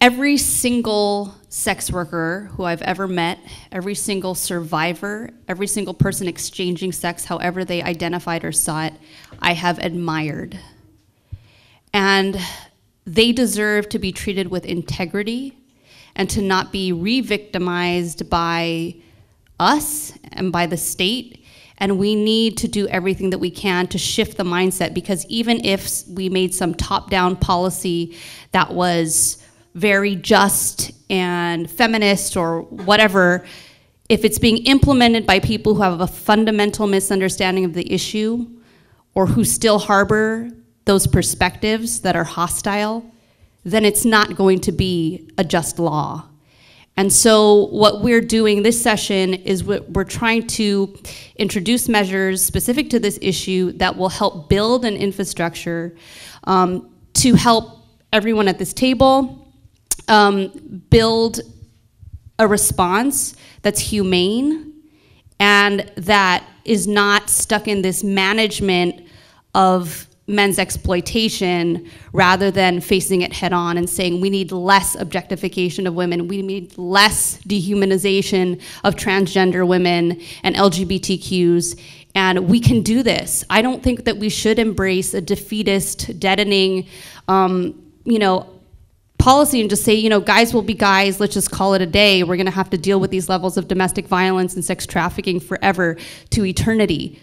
every single sex worker who I've ever met, every single survivor, every single person exchanging sex, however they identified or saw it, I have admired. And they deserve to be treated with integrity and to not be re-victimized by us and by the state. And we need to do everything that we can to shift the mindset, because even if we made some top-down policy that was very just and feminist or whatever, if it's being implemented by people who have a fundamental misunderstanding of the issue or who still harbor those perspectives that are hostile, then it's not going to be a just law. And so what we're doing this session is we're trying to introduce measures specific to this issue that will help build an infrastructure to help everyone at this table build a response that's humane and that is not stuck in this management of men's exploitation, rather than facing it head on and saying we need less objectification of women, we need less dehumanization of transgender women and LGBTQs, and we can do this. I don't think that we should embrace a defeatist, deadening, policy and just say, guys will be guys, let's just call it a day. We're gonna have to deal with these levels of domestic violence and sex trafficking forever to eternity.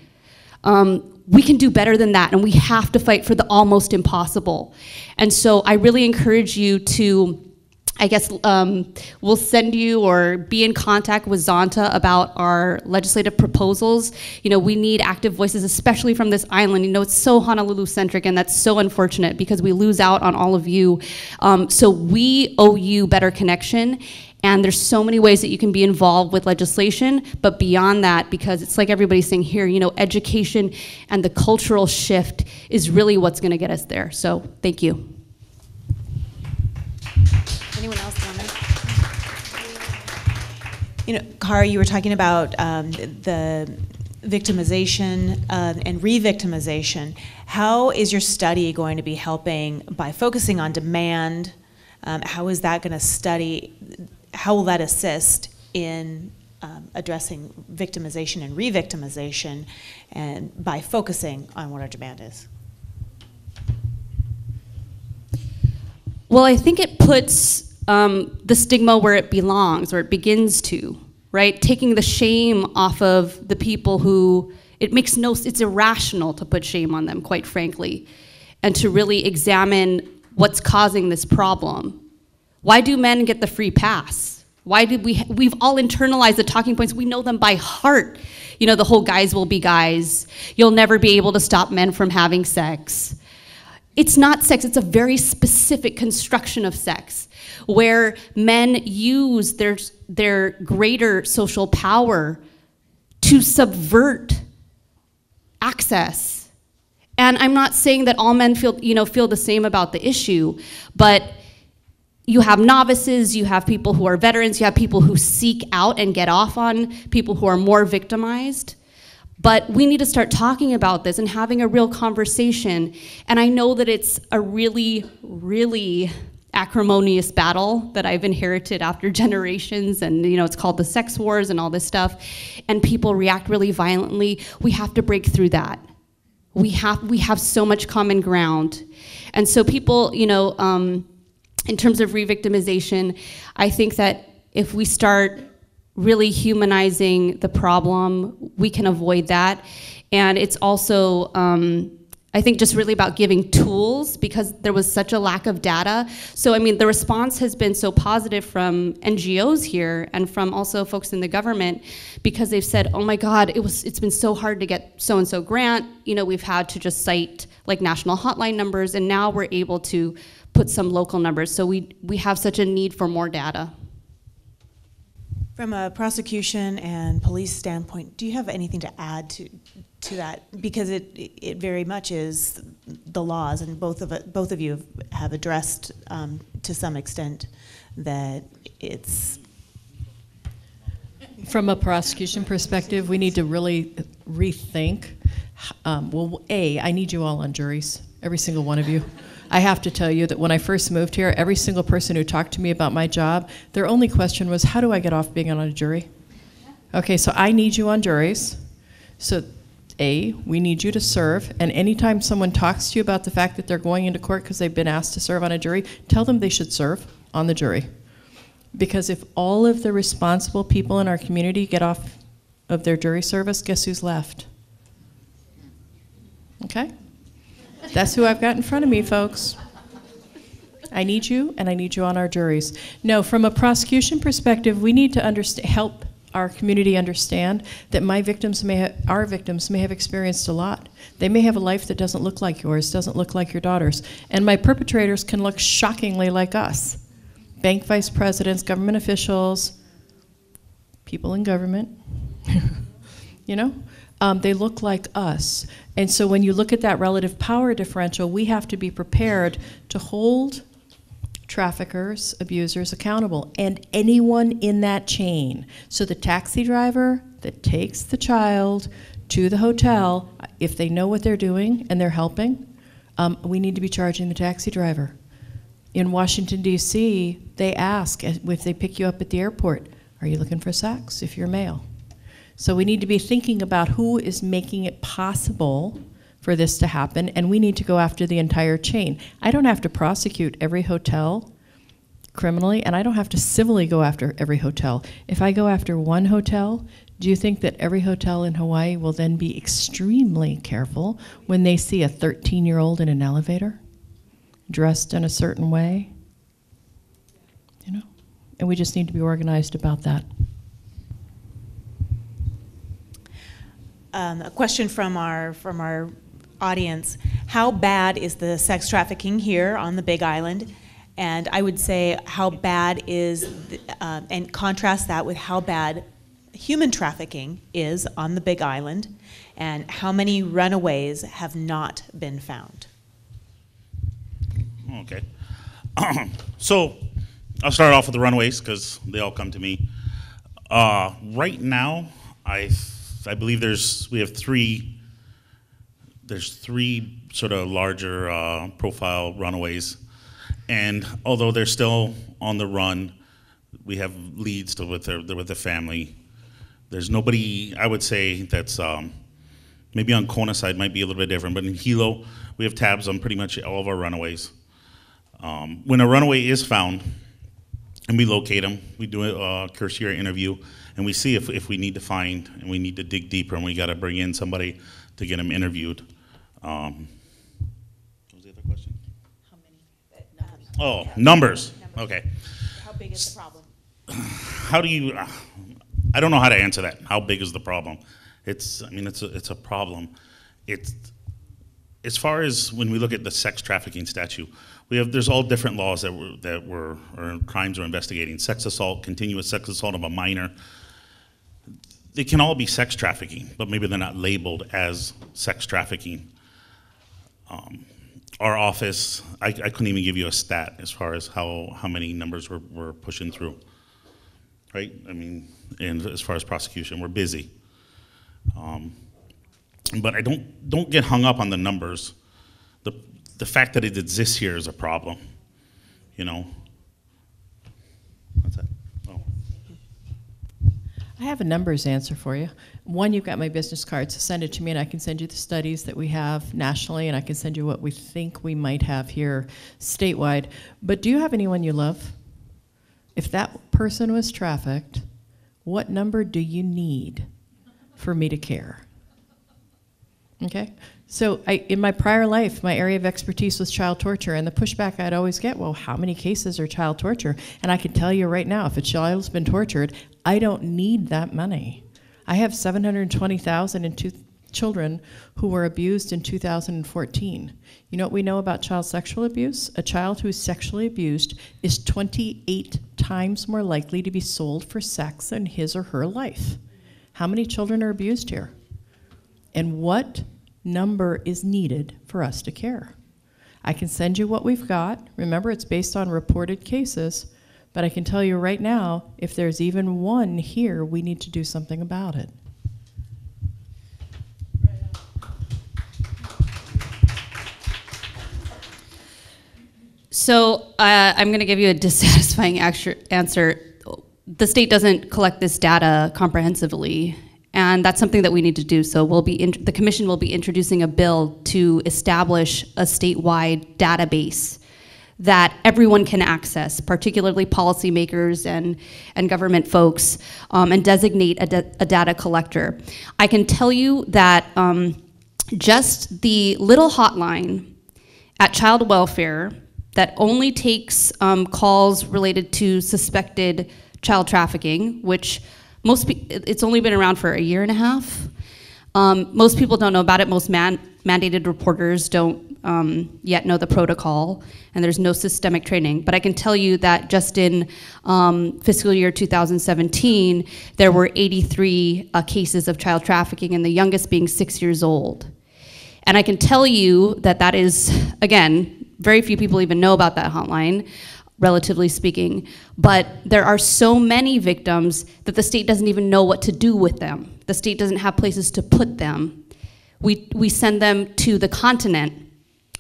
We can do better than that, and we have to fight for the almost impossible. And so I really encourage you to, we'll send you or be in contact with Zonta about our legislative proposals. We need active voices, especially from this island. It's so Honolulu-centric, and that's so unfortunate because we lose out on all of you. So we owe you better connection. And there's so many ways that you can be involved with legislation, but beyond that, because it's like everybody's saying here, education and the cultural shift is really what's gonna get us there. So thank you. Anyone else want to? Kara, you were talking about the victimization and re-victimization. How is your study going to be helping by focusing on demand? How is that going to how will that assist in addressing victimization and re-victimization, and by focusing on what our demand is? Well, I think it puts the stigma where it belongs, or it begins to, right? Taking the shame off of the people who, it's irrational to put shame on them, quite frankly, and to really examine what's causing this problem. Why do men get the free pass? Why did we've all internalized the talking points, we know them by heart. The whole guys will be guys, you'll never be able to stop men from having sex. It's not sex, it's a very specific construction of sex, where men use their greater social power to subvert access. And I'm not saying that all men feel the same about the issue, but you have novices, you have people who are veterans, you have people who seek out and get off on people who are more victimized. But we need to start talking about this and having a real conversation. And I know that it's a really, really acrimonious battle that I've inherited after generations, and it's called the sex wars and all this stuff, and people react really violently. We have to break through that. We have so much common ground. And so people, in terms of re-victimization, I think that if we start really humanizing the problem, we can avoid that. And it's also, I think, just really about giving tools, because there was such a lack of data. So, the response has been so positive from NGOs here and from also folks in the government, because they've said, oh my God, it's been so hard to get so-and-so grant. We've had to just cite like national hotline numbers, and now we're able to put some local numbers. So we have such a need for more data. From a prosecution and police standpoint, do you have anything to add to that? Because it very much is the laws, and both of you have addressed to some extent that it's. From a prosecution perspective, we need to really rethink Well, I need you all on juries, every single one of you. I have to tell you that when I first moved here, every single person who talked to me about my job, their only question was, how do I get off being on a jury? Okay, so I need you on juries. So we need you to serve, and anytime someone talks to you about the fact that they're going into court because they've been asked to serve on a jury, tell them they should serve on the jury. Because if all of the responsible people in our community get off of their jury service, guess who's left? Okay? That's who I've got in front of me, folks. I need you, and I need you on our juries. No, from a prosecution perspective, we need to help our community understand that our victims may have experienced a lot. They may have a life that doesn't look like yours, doesn't look like your daughter's. And my perpetrators can look shockingly like us. Bank vice presidents, government officials, people in government, you know? They look like us. And so when you look at that relative power differential, we have to be prepared to hold traffickers, abusers accountable, and anyone in that chain. So the taxi driver that takes the child to the hotel, if they know what they're doing and they're helping, we need to be charging the taxi driver. In Washington, D.C., they ask if they pick you up at the airport, are you looking for sex if you're male? So we need to be thinking about who is making it possible for this to happen, and we need to go after the entire chain. I don't have to prosecute every hotel criminally, and I don't have to civilly go after every hotel. If I go after one hotel, do you think that every hotel in Hawaii will then be extremely careful when they see a 13-year-old in an elevator, dressed in a certain way? You know? And we just need to be organized about that. A question from our audience: how bad is the sex trafficking here on the Big Island? And I would say, how bad is, and contrast that with how bad human trafficking is on the Big Island, and how many runaways have not been found? Okay. So I'll start off with the runaways because they all come to me. Right now, I believe we have three sort of larger profile runaways, and although they're still on the run, we have leads with the family. There's nobody, I would say, that's maybe on Kona side might be a little bit different, but in Hilo we have tabs on pretty much all of our runaways. When a runaway is found and we locate them, we do a cursory interview, and we see if we need to find, and we need to dig deeper, and we got to bring in somebody to get them interviewed. What was the other question? How many? Numbers. Okay. How big is the problem? How do you? I don't know how to answer that. How big is the problem? It's a problem. It's as far as when we look at the sex trafficking statute, there's all different laws or crimes we're investigating. Sex assault, continuous sex assault of a minor. They can all be sex trafficking, but maybe they're not labeled as sex trafficking. Our office, I couldn't even give you a stat as far as how many numbers we're pushing through, right? I mean, and as far as prosecution, we're busy. But I don't get hung up on the numbers. The fact that it exists here is a problem, you know? What's that? Oh. I have a numbers answer for you. One, you've got my business card, so send it to me and I can send you the studies that we have nationally, and I can send you what we think we might have here statewide. But do you have anyone you love? If that person was trafficked, what number do you need for me to care? Okay? So in my prior life, my area of expertise was child torture, and the pushback I'd always get, well, how many cases are child torture? And I can tell you right now, if a child's been tortured, I don't need that money. I have 720,000 in children who were abused in 2014. You know what we know about child sexual abuse? A child who is sexually abused is 28 times more likely to be sold for sex in his or her life. How many children are abused here? And what number is needed for us to care? I can send you what we've got. Remember, it's based on reported cases, but I can tell you right now, if there's even one here, we need to do something about it. So I'm going to give you a dissatisfying answer. The state doesn't collect this data comprehensively, and that's something that we need to do. So the commission will be introducing a bill to establish a statewide database that everyone can access, particularly policymakers and government folks, and designate a data collector. I can tell you that just the little hotline at child welfare that only takes calls related to suspected child trafficking, which it's only been around for a year and a half. Most people don't know about it. Most mandated reporters don't yet know the protocol, and there's no systemic training. But I can tell you that just in fiscal year 2017, there were 83 cases of child trafficking, and the youngest being 6 years old. And I can tell you that that is, again, very few people even know about that hotline, relatively speaking, but there are so many victims that the state doesn't even know what to do with them. The state doesn't have places to put them. We send them to the continent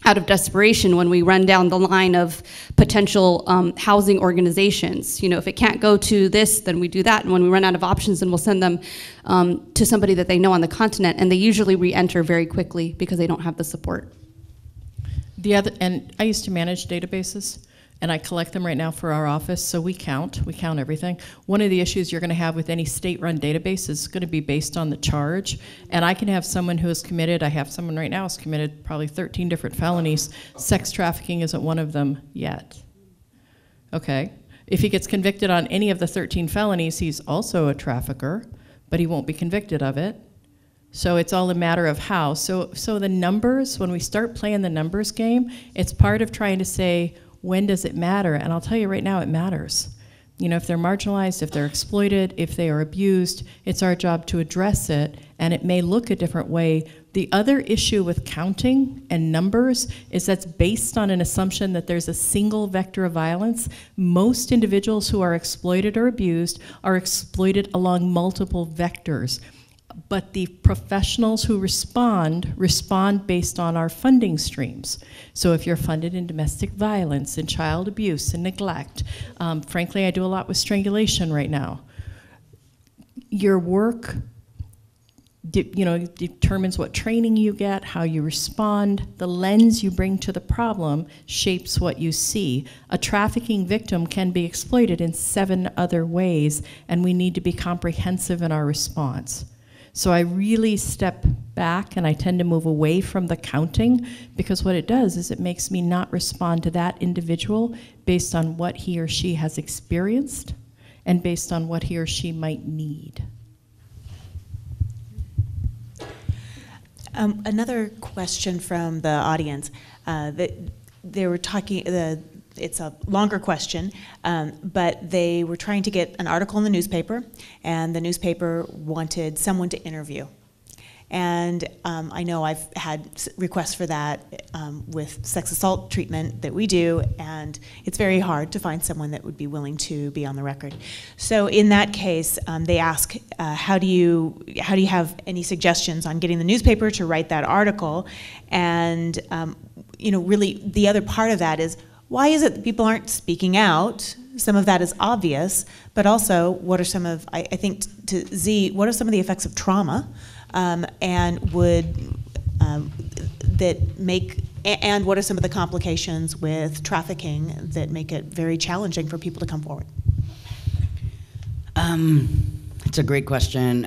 out of desperation when we run down the line of potential housing organizations. You know, if it can't go to this, then we do that, and when we run out of options, then we'll send them to somebody that they know on the continent, and they usually re-enter very quickly because they don't have the support. And I used to manage databases, and I collect them right now for our office, so we count everything. One of the issues you're gonna have with any state-run database is gonna be based on the charge, and I can have someone who is committed, I have someone right now who's committed probably 13 different felonies. Sex trafficking isn't one of them yet. Okay, if he gets convicted on any of the 13 felonies, he's also a trafficker, but he won't be convicted of it. So it's all a matter of how. So the numbers, when we start playing the numbers game, it's part of trying to say, when does it matter? And I'll tell you right now, it matters. You know, if they're marginalized, if they're exploited, if they are abused, it's our job to address it, and it may look a different way. The other issue with counting and numbers is that's based on an assumption that there's a single vector of violence. Most individuals who are exploited or abused are exploited along multiple vectors. But the professionals who respond based on our funding streams. So if you're funded in domestic violence and child abuse and neglect, frankly, I do a lot with strangulation right now. Your work determines what training you get, how you respond. The lens you bring to the problem shapes what you see. A trafficking victim can be exploited in 7 other ways, and we need to be comprehensive in our response. So I really step back and I tend to move away from the counting, because what it does is it makes me not respond to that individual based on what he or she has experienced and based on what he or she might need. Another question from the audience. They were talking, it's a longer question, but they were trying to get an article in the newspaper, and the newspaper wanted someone to interview. And I know I've had requests for that with sex assault treatment that we do, and it's very hard to find someone that would be willing to be on the record. So in that case, they ask, how do you have any suggestions on getting the newspaper to write that article? And really the other part of that is, why is it that people aren't speaking out? Some of that is obvious, but also what are some of, I think to Z, what are some of the effects of trauma and what are some of the complications with trafficking that make it very challenging for people to come forward? It's a great question.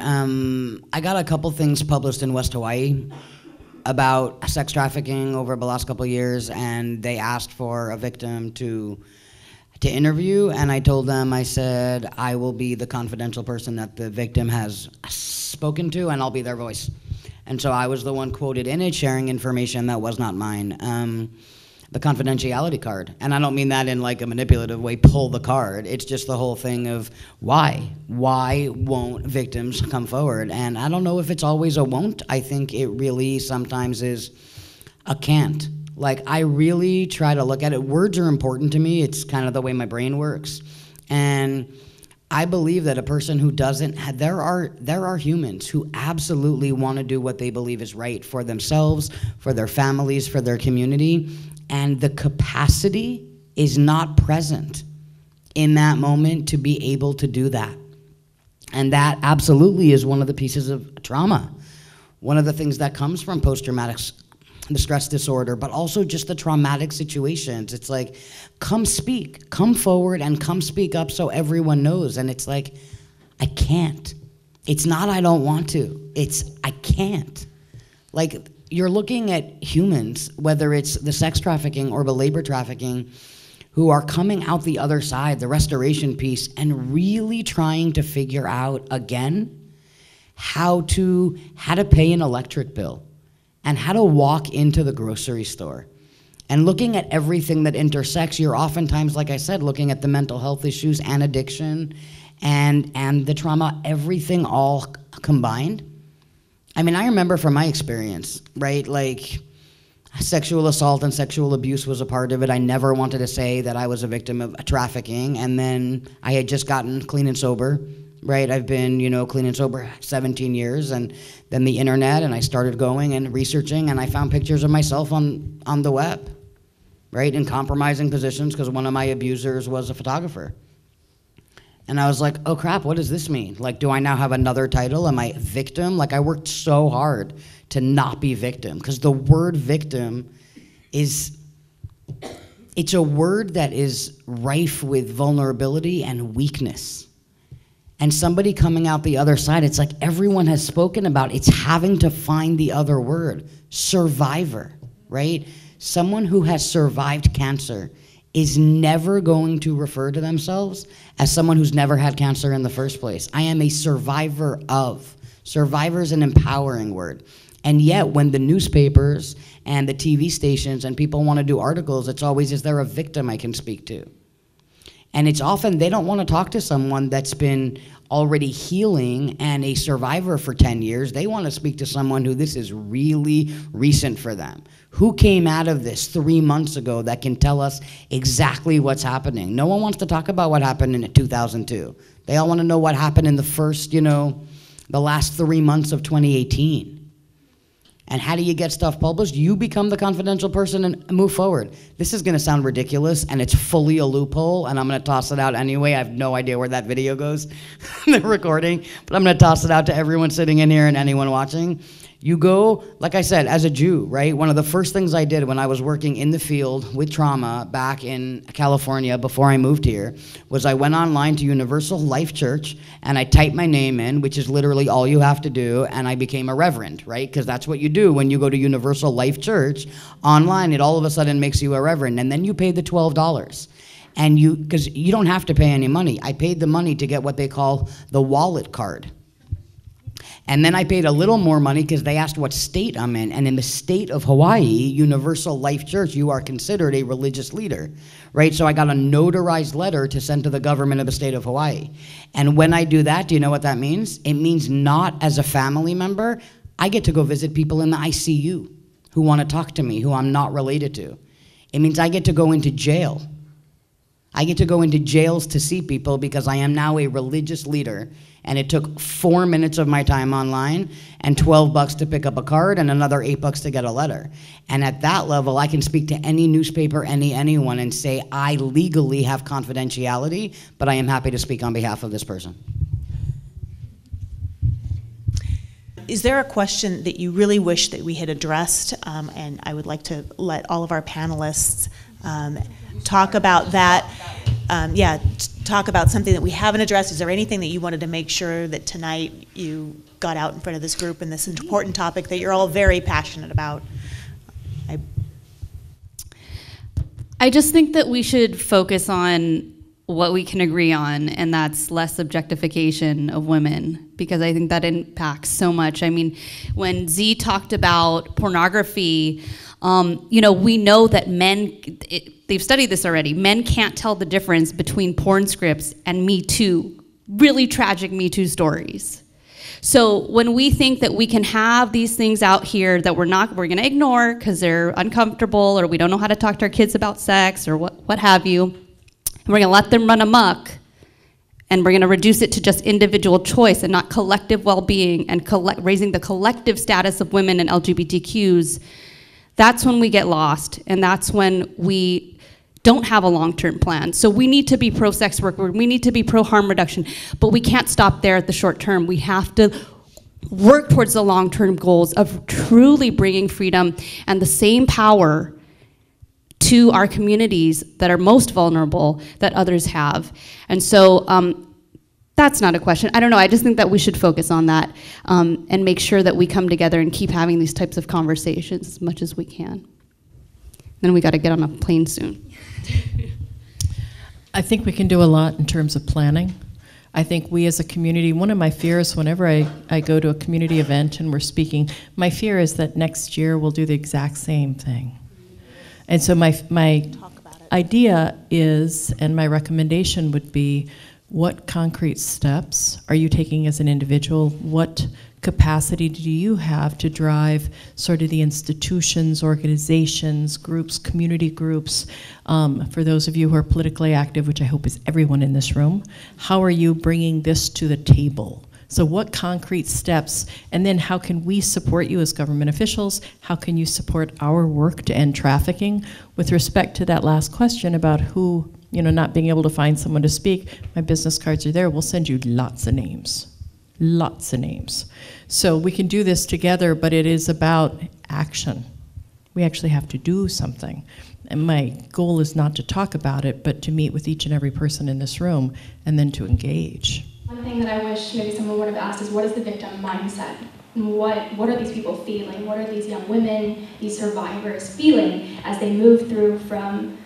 I got a couple things published in West Hawaii about sex trafficking over the last couple of years, and they asked for a victim to interview, and I told them, I said, I will be the confidential person that the victim has spoken to, and I'll be their voice. And so I was the one quoted in it, sharing information that was not mine. The confidentiality card. And I don't mean that in like a manipulative way, pull the card. It's just the whole thing of why? Why won't victims come forward? And I don't know if it's always a won't. I think it really sometimes is a can't. Like, I really try to look at it. Words are important to me. It's kind of the way my brain works. And I believe that a person who doesn't, there are humans who absolutely want to do what they believe is right for themselves, for their families, for their community. And the capacity is not present in that moment to be able to do that. And that absolutely is one of the pieces of trauma. One of the things that comes from post-traumatic stress disorder, but also just the traumatic situations. It's like, come speak, come forward and come speak up so everyone knows. And it's like, I can't. It's not I don't want to, it's I can't. Like, you're looking at humans, whether it's the sex trafficking or the labor trafficking, who are coming out the other side, the restoration piece, and really trying to figure out again how to pay an electric bill and how to walk into the grocery store. And looking at everything that intersects, you're oftentimes, like I said, looking at the mental health issues and addiction and the trauma, everything all combined. I mean, I remember from my experience, right, like, sexual assault and sexual abuse was a part of it. I never wanted to say that I was a victim of trafficking, and then I had just gotten clean and sober, right? I've been, clean and sober 17 years, and then the internet, and I started going and researching, and I found pictures of myself on the web, right, in compromising positions because one of my abusers was a photographer. And I was like, oh crap, what does this mean? Like, do I now have another title? Am I victim? Like, I worked so hard to not be victim, because the word victim it's a word that is rife with vulnerability and weakness. And somebody coming out the other side, it's like everyone has spoken about, it's having to find the other word, survivor, right? Someone who has survived cancer is never going to refer to themselves as someone who's never had cancer in the first place. I am a survivor of. Survivor is an empowering word. And yet, when the newspapers and the TV stations and people want to do articles, it's always, is there a victim I can speak to? And it's often they don't want to talk to someone that's been already healing and a survivor for 10 years. They want to speak to someone who this is really recent for them. Who came out of this 3 months ago that can tell us exactly what's happening? No one wants to talk about what happened in 2002. They all want to know what happened in the first, the last 3 months of 2018. And how do you get stuff published? You become the confidential person and move forward. This is gonna sound ridiculous, and it's fully a loophole, and I'm gonna toss it out anyway. I have no idea where that video goes, the recording, but I'm gonna toss it out to everyone sitting in here and anyone watching. You go, like I said, as a Jew, right? One of the first things I did when I was working in the field with trauma back in California before I moved here was I went online to Universal Life Church and I typed my name in, which is literally all you have to do, and I became a reverend, right? Because that's what you do when you go to Universal Life Church online. It all of a sudden makes you a reverend, and then you pay the $12. And because you don't have to pay any money. I paid the money to get what they call the wallet card. And then I paid a little more money because they asked what state I'm in. And in the state of Hawaii, Universal Life Church, you are considered a religious leader, right? So I got a notarized letter to send to the government of the state of Hawaii. And when I do that, do you know what that means? It means not as a family member. I get to go visit people in the ICU who want to talk to me, who I'm not related to. It means I get to go into jail. I get to go into jails to see people because I am now a religious leader, and it took 4 minutes of my time online and $12 to pick up a card and another $8 to get a letter. And at that level, I can speak to any newspaper, anyone, and say I legally have confidentiality, but I am happy to speak on behalf of this person. Is there a question that you really wish that we had addressed? And I would like to let all of our panelists talk about that. Talk about something that we haven't addressed. Is there anything that you wanted to make sure that tonight you got out in front of this group in this important topic that you're all very passionate about? I just think that we should focus on what we can agree on, and that's less objectification of women, because I think that impacts so much. I mean, when Z talked about pornography, we know that men, they've studied this already, men can't tell the difference between porn scripts and Me Too, really tragic Me Too stories. So when we think that we can have these things out here that we're gonna ignore because they're uncomfortable, or we don't know how to talk to our kids about sex, or what have you, and we're gonna let them run amok, and we're gonna reduce it to just individual choice and not collective well-being and raising the collective status of women and LGBTQs, that's when we get lost, and that's when we don't have a long-term plan. So we need to be pro-sex work, we need to be pro-harm reduction, but we can't stop there at the short term. We have to work towards the long-term goals of truly bringing freedom and the same power to our communities that are most vulnerable that others have. And so that's not a question. I don't know, I just think that we should focus on that and make sure that we come together and keep having these types of conversations as much as we can. Then we got to get on a plane soon. I think we can do a lot in terms of planning. I think we as a community, one of my fears whenever I go to a community event and we're speaking, my fear is that next year we'll do the exact same thing. And so my idea is, and my recommendation would be, what concrete steps are you taking as an individual? What capacity do you have to drive sort of the institutions, organizations, groups, community groups? For those of you who are politically active, which I hope is everyone in this room, how are you bringing this to the table? So what concrete steps, and then how can we support you as government officials? How can you support our work to end trafficking? With respect to that last question about who, not being able to find someone to speak, my business cards are there. We'll send you lots of names. Lots of names. So we can do this together, but it is about action. We actually have to do something. And my goal is not to talk about it, but to meet with each and every person in this room and then to engage. One thing that I wish maybe someone would have asked is, what is the victim mindset? And what are these people feeling? What are these young women, these survivors feeling as they move through from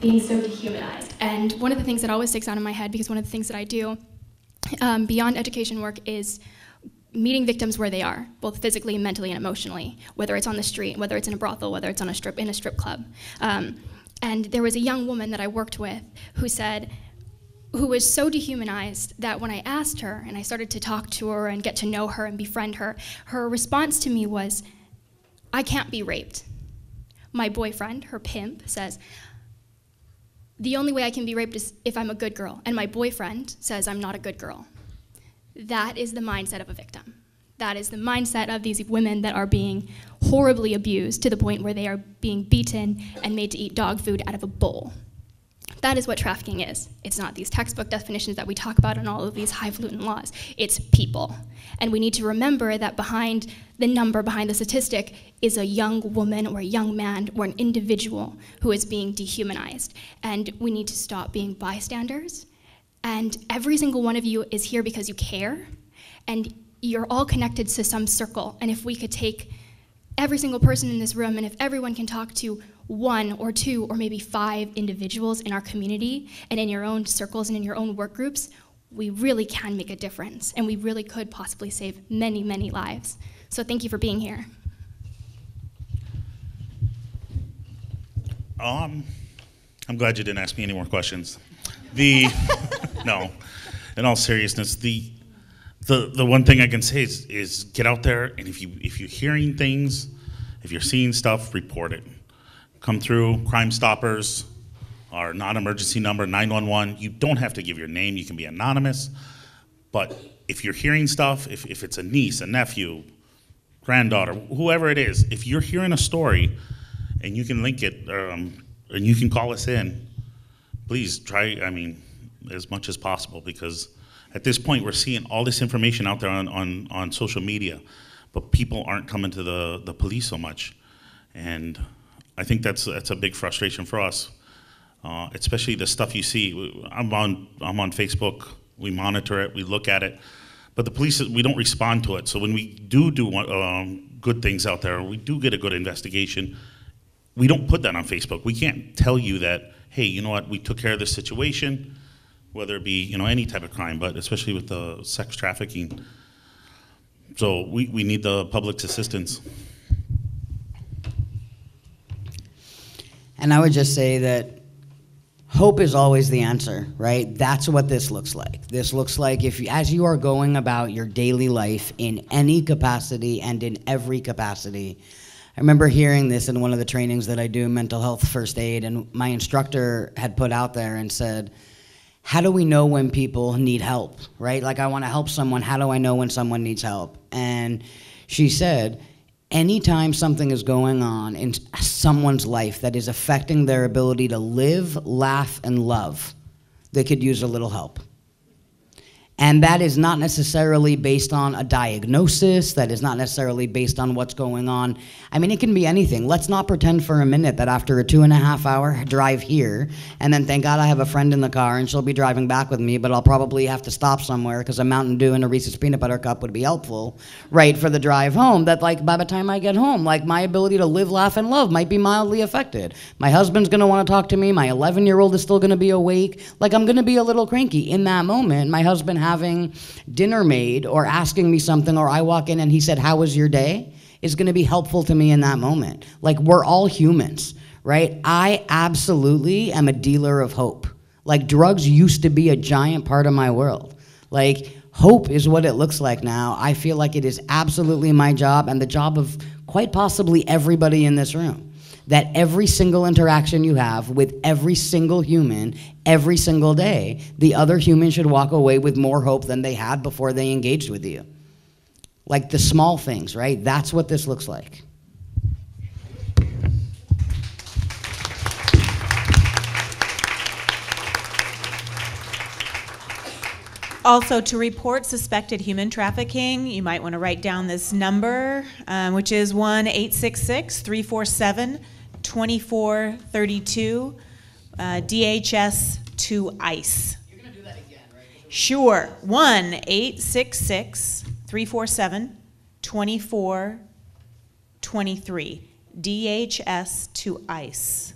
being so dehumanized? And one of the things that always sticks out in my head, because one of the things that I do beyond education work is meeting victims where they are, both physically, mentally, and emotionally, whether it's on the street, whether it's in a brothel, whether it's in a strip club. And there was a young woman that I worked with who was so dehumanized that when I asked her and I started to talk to her and get to know her and befriend her, her response to me was, I can't be raped. My boyfriend, her pimp, says, the only way I can be raped is if I'm a good girl, and my boyfriend says I'm not a good girl. That is the mindset of a victim. That is the mindset of these women that are being horribly abused to the point where they are being beaten and made to eat dog food out of a bowl. That is what trafficking is. It's not these textbook definitions that we talk about in all of these highfalutin laws. It's people. And we need to remember that behind the number, behind the statistic, is a young woman or a young man or an individual who is being dehumanized. And we need to stop being bystanders. And every single one of you is here because you care. And you're all connected to some circle. And if we could take every single person in this room, and if everyone can talk to one or two or maybe 5 individuals in our community and in your own circles and in your own work groups, we really can make a difference, and we really could possibly save many, many lives. So thank you for being here. I'm glad you didn't ask me any more questions. No, in all seriousness, the one thing I can say is get out there, and if you're hearing things, if you're seeing stuff, report it. Come through Crime Stoppers, our non-emergency number, 911. You don't have to give your name, you can be anonymous. But if you're hearing stuff, if it's a niece, a nephew, granddaughter, whoever it is, if you're hearing a story and you can link it, and you can call us in, please try, as much as possible, because at this point we're seeing all this information out there on social media, but people aren't coming to the police so much. And I think that's a big frustration for us, especially the stuff you see. I'm on Facebook. We monitor it. We look at it, but the police, we don't respond to it. So when we do good things out there, we do get a good investigation. We don't put that on Facebook. We can't tell you that, hey, you know what? We took care of this situation, whether it be any type of crime, but especially with the sex trafficking. So we need the public's assistance. And I would just say that hope is always the answer, right? That's what this looks like. This looks like as you are going about your daily life in any capacity and in every capacity. I remember hearing this in one of the trainings that I do, mental health first aid, and my instructor had put out there and said, how do we know when people need help, right? Like, I want to help someone. How do I know when someone needs help? And she said, anytime something is going on in someone's life that is affecting their ability to live, laugh, and love, they could use a little help. And that is not necessarily based on a diagnosis. That is not necessarily based on what's going on. I mean, it can be anything. Let's not pretend for a minute that after a 2.5-hour drive here, and then thank God I have a friend in the car and she'll be driving back with me, but I'll probably have to stop somewhere because a Mountain Dew and a Reese's Peanut Butter Cup would be helpful, right, for the drive home. That, like, by the time I get home, like, my ability to live, laugh, and love might be mildly affected. My husband's gonna wanna talk to me. My 11-year-old is still gonna be awake. Like, I'm gonna be a little cranky. In that moment, my husband having dinner made or asking me something, or I walk in and he said, "How was your day?" is going to be helpful to me in that moment. Like, we're all humans, right? I absolutely am a dealer of hope. Like, drugs used to be a giant part of my world. Like, hope is what it looks like now. I feel like it is absolutely my job and the job of quite possibly everybody in this room. That every single interaction you have with every single human, every single day, the other human should walk away with more hope than they had before they engaged with you. Like the small things, right? That's what this looks like. Also, to report suspected human trafficking, you might want to write down this number, which is 1-866-347-2432, DHS to ICE. You're going to do that again, right? Sure. 1-866-347-2423, DHS to ICE.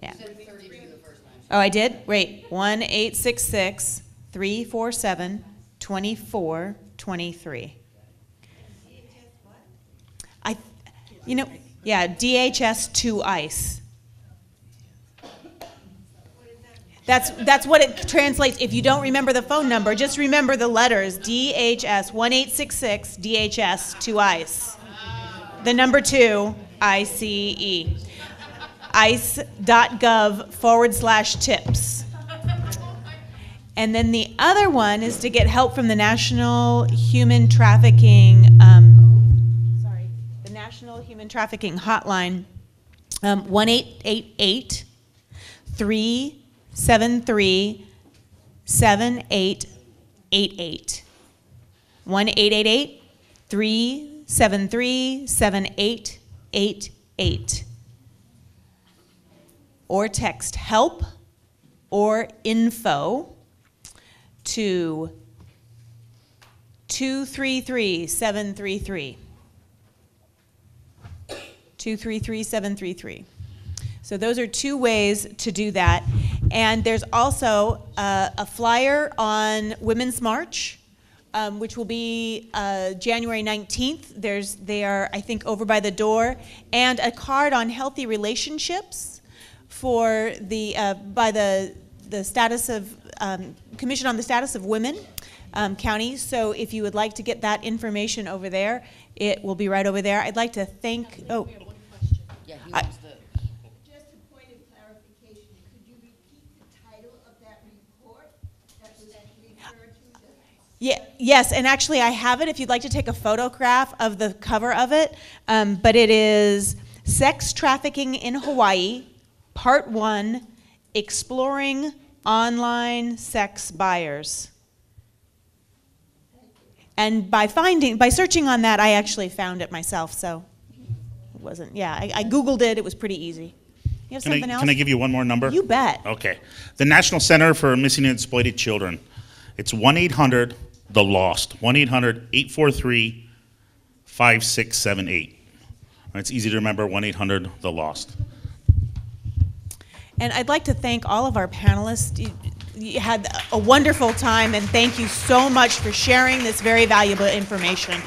Yeah. Oh, I did? Wait. 1-866-347-2423. Yeah, DHS to ICE. That's what it translates. If you don't remember the phone number, just remember the letters. DHS, 1-866-DHS to ICE. The number 2, ICE. ICE.gov/tips. And then the other one is to get help from the National Human Trafficking, the National Human Trafficking Hotline, 1-888-373-7888. 1-888-373-7888. Or text help or info to 233-733. 233-733. So those are 2 ways to do that. And there's also a flyer on Women's March, which will be January 19th. They are, I think, over by the door, and a card on healthy relationships for by the status of Commission on the Status of Women counties. So if you would like to get that information over there, it will be right over there. I'd like to thank. Oh, We have one question. Yeah, he wants to. Just a point of clarification, could you repeat the title of that report that was referred to? yeah, yes, and actually I have it if you'd like to take a photograph of the cover of it. But it is Sex Trafficking in Hawaii, Part 1, Exploring Online Sex Buyers. And by searching on that, I actually found it myself, so it wasn't, I Googled it, it was pretty easy. You have something else? Can I give you one more number? You bet. Okay. The National Center for Missing and Exploited Children. It's 1-800-THE-LOST. 1-800-843-5678. It's easy to remember, 1-800-THE-LOST. And I'd like to thank all of our panelists. You had a wonderful time, and thank you so much for sharing this very valuable information.